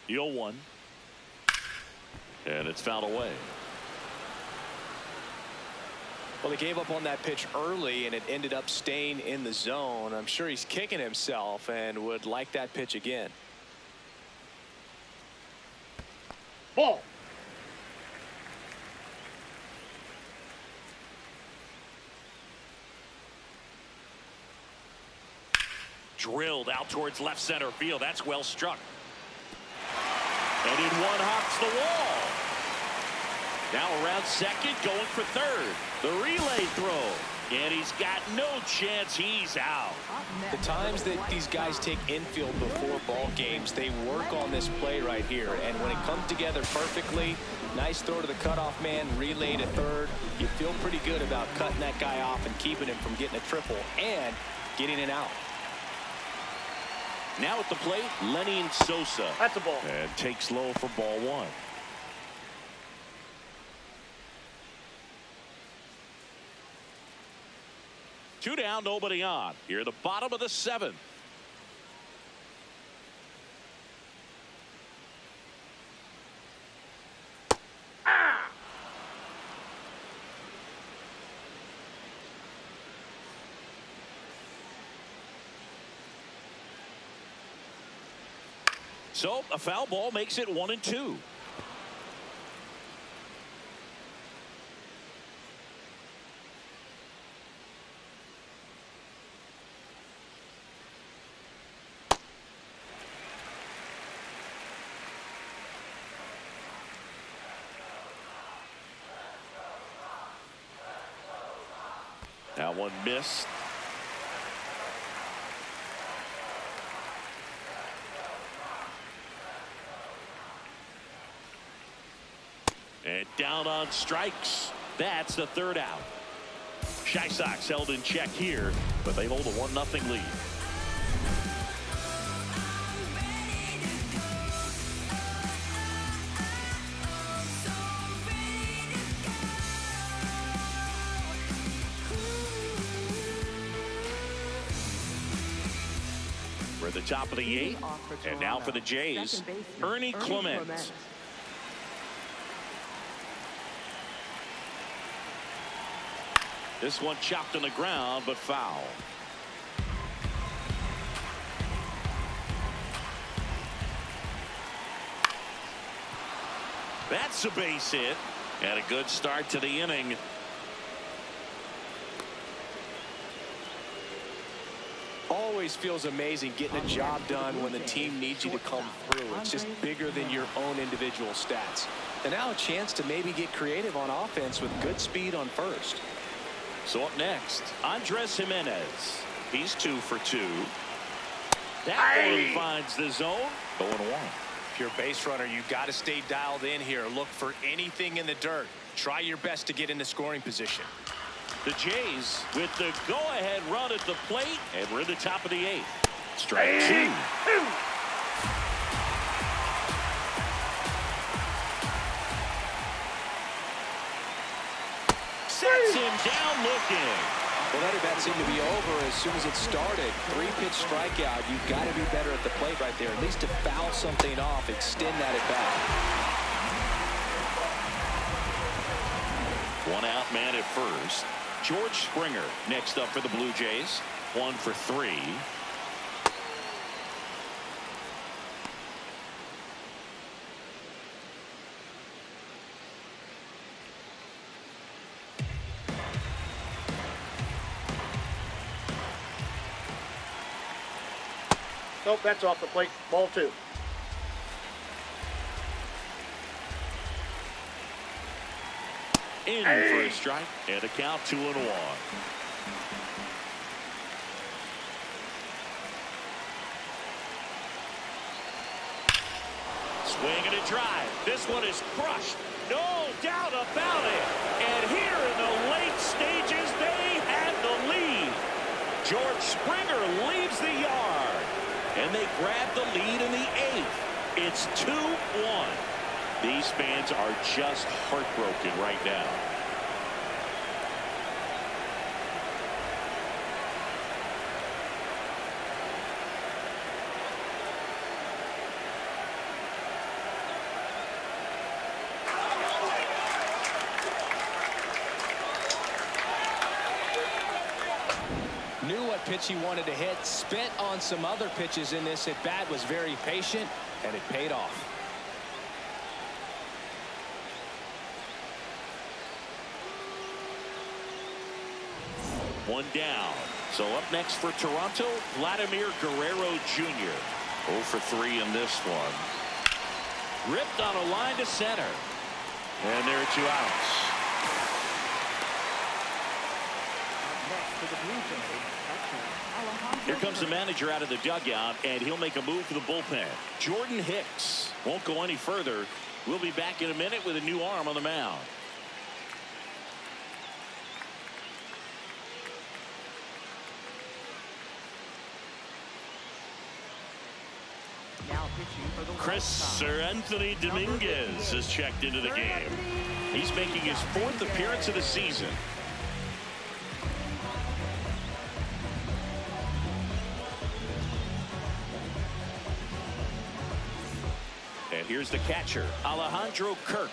The 0-1. And it's fouled away. Well, they gave up on that pitch early, and it ended up staying in the zone. I'm sure he's kicking himself and would like that pitch again. Ball. Drilled out towards left center field. That's well struck. And in one hops the wall. Now around second, going for third. The relay throw. And he's got no chance. He's out. The times that these guys take infield before ball games, they work on this play right here. And when it comes together perfectly, nice throw to the cutoff man, relay to third. You feel pretty good about cutting that guy off and keeping him from getting a triple and getting an out. Now at the plate, Lenny Sosa. That's a ball. And takes low for ball 1. Two down, nobody on. Here at the bottom of the 7th. So a foul ball makes it 1-2. That one missed. And down on strikes. That's the 3rd out. Chi Sox held in check here, but they hold a 1-0 lead. We're at the top of the 8th, and now for the Jays, Ernie Clement. This one chopped on the ground, but foul. That's a base hit, and a good start to the inning. Always feels amazing getting a job done when the team needs you to come through. It's just bigger than your own individual stats. And now a chance to maybe get creative on offense with good speed on first. So up next, Andres Jimenez. He's 2 for 2. That one finds the zone. 0-1. If you're a base runner, you've got to stay dialed in here. Look for anything in the dirt. Try your best to get into scoring position. The Jays with the go-ahead run at the plate, and we're in the top of the 8th. Strike 2. Sets him down looking. Well, that at-bat seemed to be over as soon as it started. 3-pitch strikeout. You've got to be better at the plate right there. At least to foul something off, extend that at-bat. 1 out man at first. George Springer next up for the Blue Jays. 1 for 3. Nope, that's off the plate. Ball 2. In for a strike and a count 2-1. Swing and a drive. This one is crushed. No doubt about it. And here in the late stages, they have the lead. George Springer leaves the yard. And they grab the lead in the 8th. It's 2-1. These fans are just heartbroken right now. Knew what pitch he wanted to hit, spent on some other pitches in this at bat, was very patient, and it paid off. One down. So up next for Toronto, Vladimir Guerrero Jr. 0 for 3 in this one. Ripped on a line to center. And there are 2 outs. Here comes the manager out of the dugout, and he'll make a move for the bullpen. Jordan Hicks won't go any further. We'll be back in a minute with a new arm on the mound. Chris Sir Anthony Dominguez is checked into the game. He's making his 4th appearance of the season. And here's the catcher, Alejandro Kirk.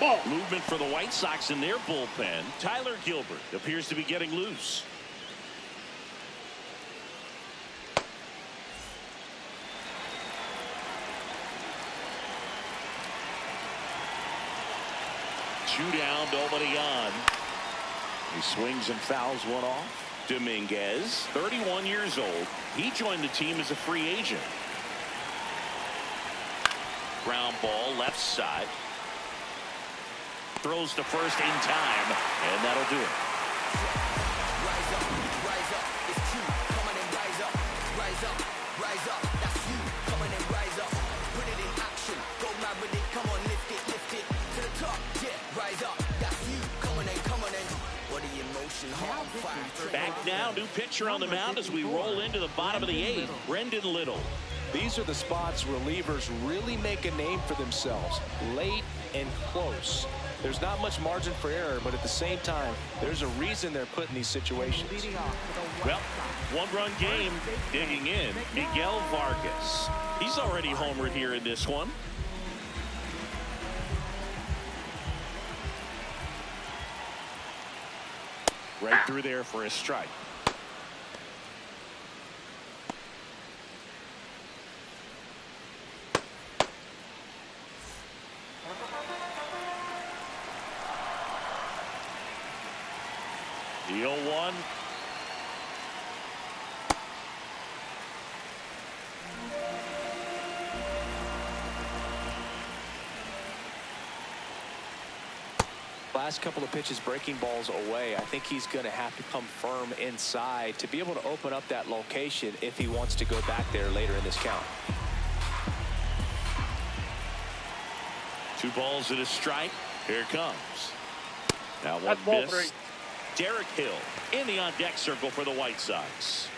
Ball. Movement for the White Sox in their bullpen. Tyler Gilbert appears to be getting loose. Two down, nobody on. He swings and fouls one off. Dominguez, 31 years old. He joined the team as a free agent. Ground ball left side. Throws to first in time, and that'll do it. Rise up, it's you. Come on and rise up, rise up, that's you. Come on and rise up, put it in action. Go mad with it, come on, lift it to the top. Yeah, rise up, that's you. Come on and what the emotion, hard fire. Back now, new pitcher on the mound as we roll into the bottom of the 8th. Brendan Little. These are the spots relievers really make a name for themselves, late and close. There's not much margin for error, but at the same time, there's a reason they're put in these situations. Well, 1-run game, digging in, Miguel Vargas. He's already homered here in this one. Right through there for a strike. The 0-1. Last couple of pitches breaking balls away. I think he's going to have to come firm inside to be able to open up that location if he wants to go back there later in this count. 2 balls and a strike. Here it comes. Now one That's ball miss. 3. Derek Hill in the on-deck circle for the White Sox.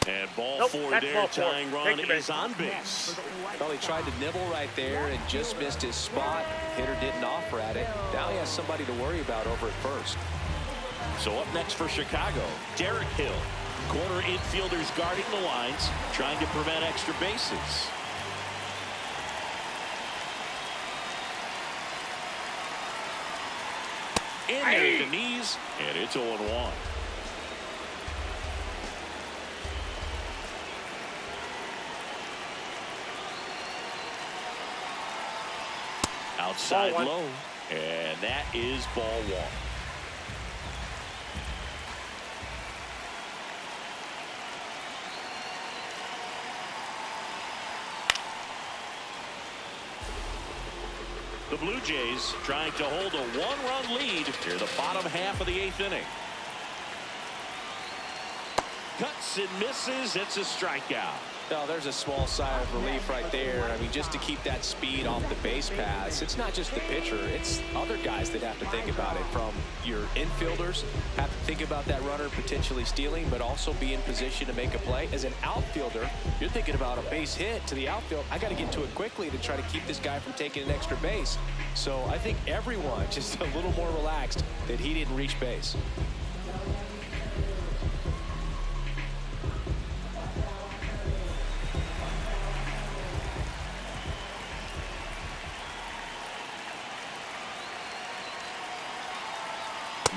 And ball 4 there. Ball 4. Tying run is on base. Well, he tried to nibble right there and just missed his spot. Hitter didn't offer at it. Now he has somebody to worry about over at first. So up next for Chicago, Derek Hill. Corner infielders guarding the lines, trying to prevent extra bases. In there at the knees, and it's 0-1. Outside Ball one. low. And that is ball one. The Blue Jays trying to hold a one-run lead near the bottom half of the 8th inning. Cuts and misses. It's a strikeout. No, there's a small sigh of relief right there. I mean, just to keep that speed off the base paths. It's not just the pitcher. It's other guys that have to think about it. From your infielders, have to think about that runner potentially stealing, but also be in position to make a play. As an outfielder, you're thinking about a base hit to the outfield. I got to get to it quickly to try to keep this guy from taking an extra base. So I think everyone just a little more relaxed that he didn't reach base.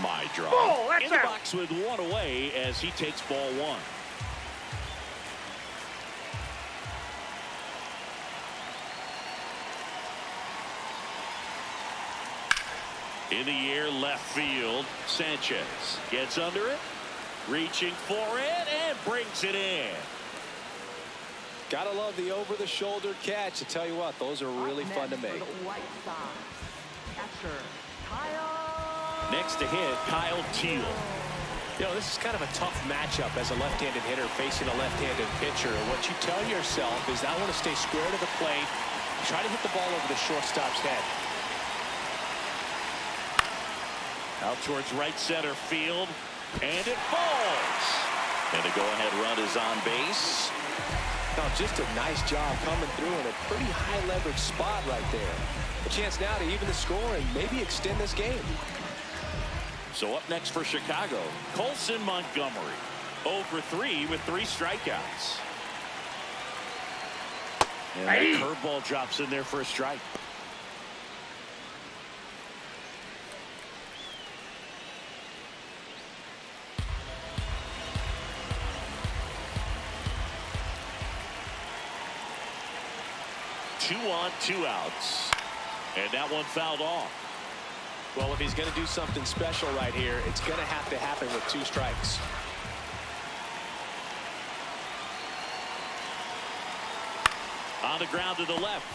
My draw. Ball, that's in the out. box with one away as he takes ball one. In the air, left field. Sanchez gets under it, reaching for it, and brings it in. Gotta love the over-the-shoulder catch. I tell you what, those are really fun to make. For the White Sox, catcher Kyle. Next to hit, Kyle Teal. You know, this is kind of a tough matchup as a left-handed hitter facing a left-handed pitcher. What you tell yourself is, I want to stay square to the plate, try to hit the ball over the shortstop's head. Out towards right center field, and it falls. And the go-ahead run is on base. Now, just a nice job coming through in a pretty high-leverage spot right there. A chance now to even the score and maybe extend this game. So up next for Chicago, Colson Montgomery. 0 for 3 with 3 strikeouts. And that curveball drops in there for a strike. Two on, 2 outs. And that one fouled off. Well, if he's going to do something special right here, it's going to have to happen with 2 strikes. On the ground to the left.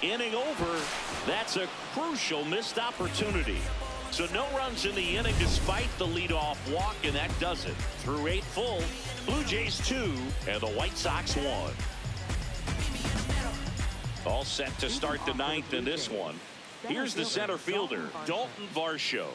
Inning over. That's a crucial missed opportunity. So no runs in the inning despite the leadoff walk, and that does it. Through 8 full, Blue Jays 2 and the White Sox 1. All set to start the 9th in this one. Here's the center fielder, Dalton Varsho.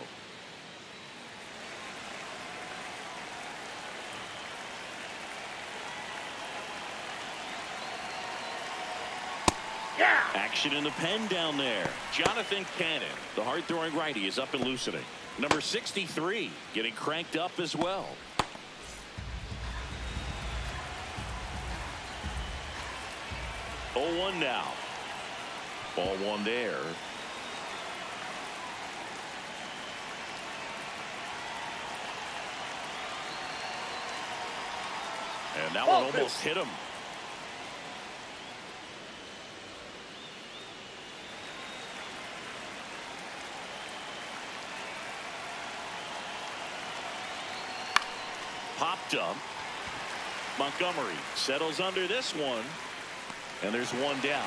Yeah. Action in the pen down there. Jonathan Cannon, the hard-throwing righty, is up and loosening. Number 63 getting cranked up as well. Oh, 1 now. Ball 1 there. And that one almost hit him. Popped up. Montgomery settles under this one. And there's 1 down.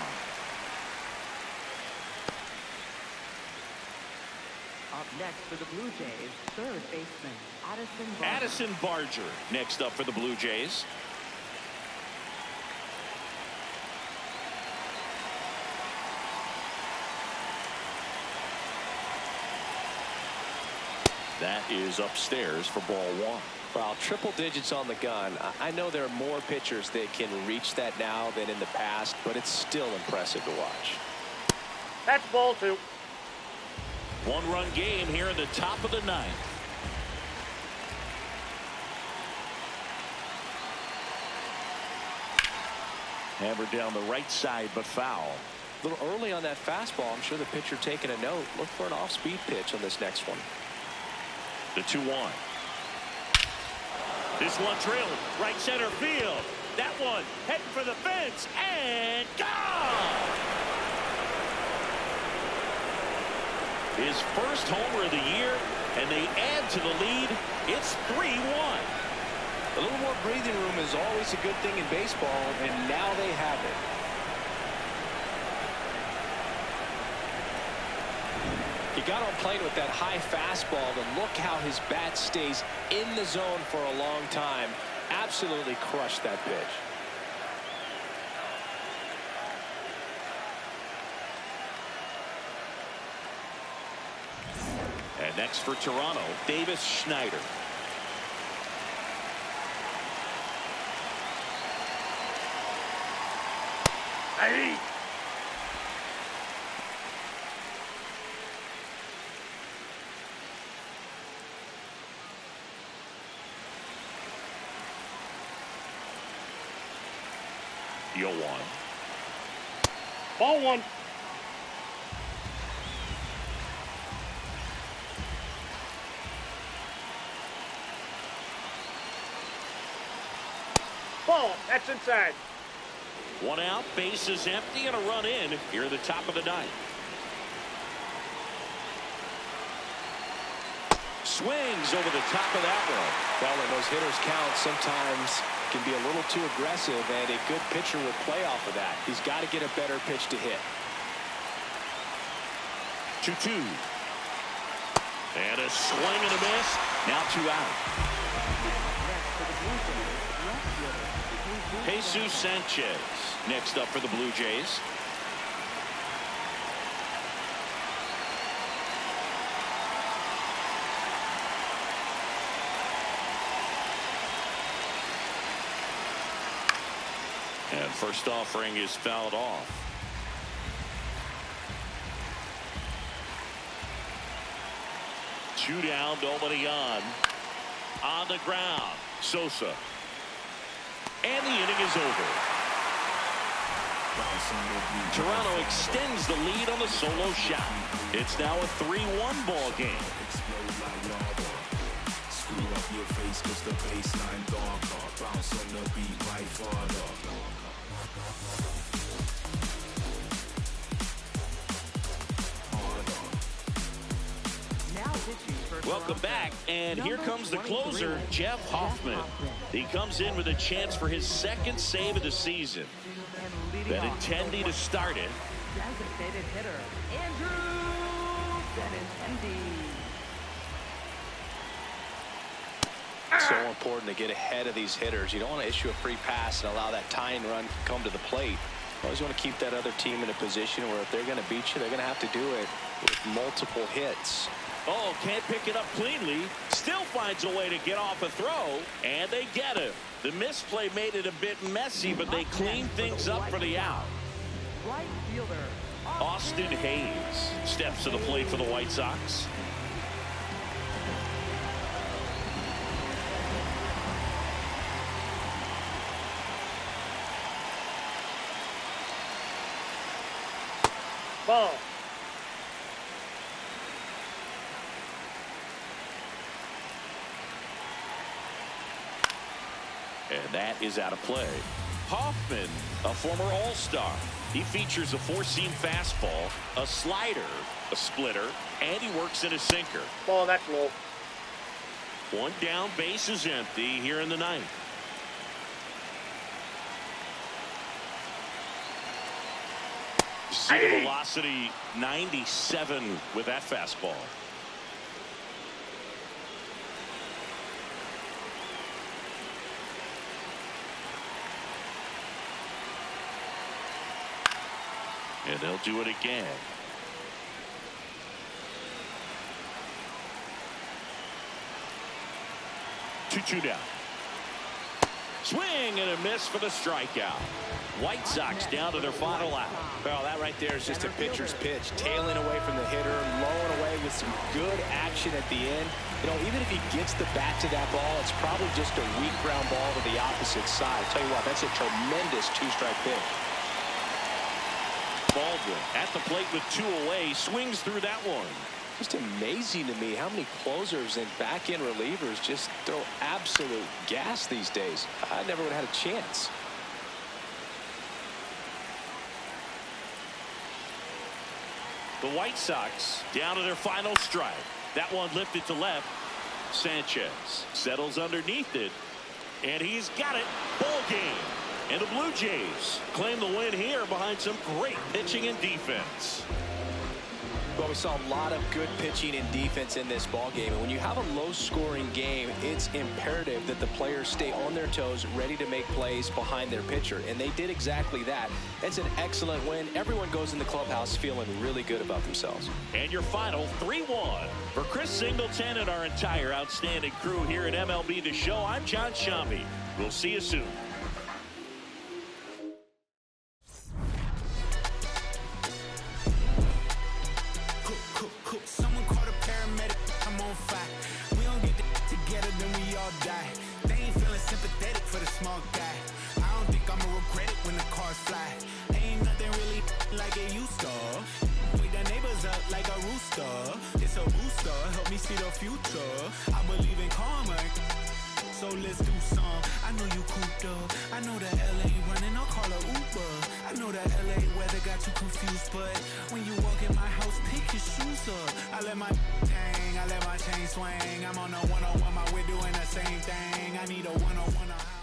Up next for the Blue Jays, third baseman Addison Barger. Addison Barger next up for the Blue Jays. That is upstairs for ball 1. Well, triple digits on the gun. I know there are more pitchers that can reach that now than in the past, but it's still impressive to watch. That's ball 2. 1-run game here in the top of the 9th. Hammered down the right side, but foul. A little early on that fastball. I'm sure the pitcher taking a note. Look for an off-speed pitch on this next one. The 2-1. This one drilled right center field. That one heading for the fence and gone. his first homer of the year, and they add to the lead. It's 3-1. A little more breathing room is always a good thing in baseball, and now they have it. He got on plane with that high fastball, and look how his bat stays in the zone for a long time. Absolutely crushed that pitch. And next for Toronto, Davis Schneider. Hey! Yo one. Ball one. Ball. That's inside. One out, bases empty, and a run in here at the top of the ninth. Swings over the top of that one. Well, when those hitters count, sometimes can be a little too aggressive, and a good pitcher will play off of that. He's got to get a better pitch to hit. 2-2. And a swing and a miss. Now 2 out. Jesus Sanchez next up for the Blue Jays. And first offering is fouled off. Two down, nobody on. On the ground, Sosa. And the inning is over. Toronto extends the lead on the solo shot. It's now a 3-1 ball game. Welcome back, and here comes the closer, Jeff Hoffman. He comes in with a chance for his second save of the season. Benintendi to start it. Designated hitter, Andrew Benintendi. So important to get ahead of these hitters. You don't want to issue a free pass and allow that tying run to come to the plate. You always want to keep that other team in a position where if they're going to beat you, they're going to have to do it with multiple hits. Oh, can't pick it up cleanly. Still finds a way to get off a throw, and they get him. The misplay made it a bit messy, but they clean things up for the out. Right fielder, Austin Hayes steps to the plate for the White Sox. Ball. And that is out of play. Hoffman, a former All-Star. He features a four-seam fastball, a slider, a splitter, and he works in a sinker. Ball, that's low. One down, base is empty here in the ninth. See the velocity 97 with that fastball. And they'll do it again. Two down. Swing and a miss for the strikeout. White Sox down to their final out. Well, that right there is just a pitcher's pitch. Tailing away from the hitter, blowing away with some good action at the end. You know, even if he gets the bat to that ball, it's probably just a weak ground ball to the opposite side. Tell you what, that's a tremendous two-strike pitch. Baldwin at the plate with 2 away, swings through that one. Just amazing to me how many closers and back-end relievers just throw absolute gas these days. I never would have had a chance. The White Sox down to their final strike. That one lifted to left. Sanchez settles underneath it, and he's got it. Ball game. And the Blue Jays claim the win here behind some great pitching and defense. Well, we saw a lot of good pitching and defense in this ball game. And when you have a low-scoring game, it's imperative that the players stay on their toes, ready to make plays behind their pitcher. And they did exactly that. It's an excellent win. Everyone goes in the clubhouse feeling really good about themselves. And your final 3-1. For Chris Singleton and our entire outstanding crew here at MLB The Show, I'm John Shambi. We'll see you soon. Someone call a paramedic, I'm on fire. We don't get together, then we all die. They ain't feeling sympathetic for the small guy. I don't think I'ma regret it when the cars fly. Ain't nothing really like it used to. Wake the neighbors up like a rooster. It's a booster, help me see the future. I believe in karma, so let's do some. I know you cooped up. I know that LA running, I'll call a Uber. I know that LA weather got you confused, but when you walk in my house, pick your shoes up. I let my hang, I let my chain swing. I'm on a one-on-one, my way doing the same thing. I need a one-on-one.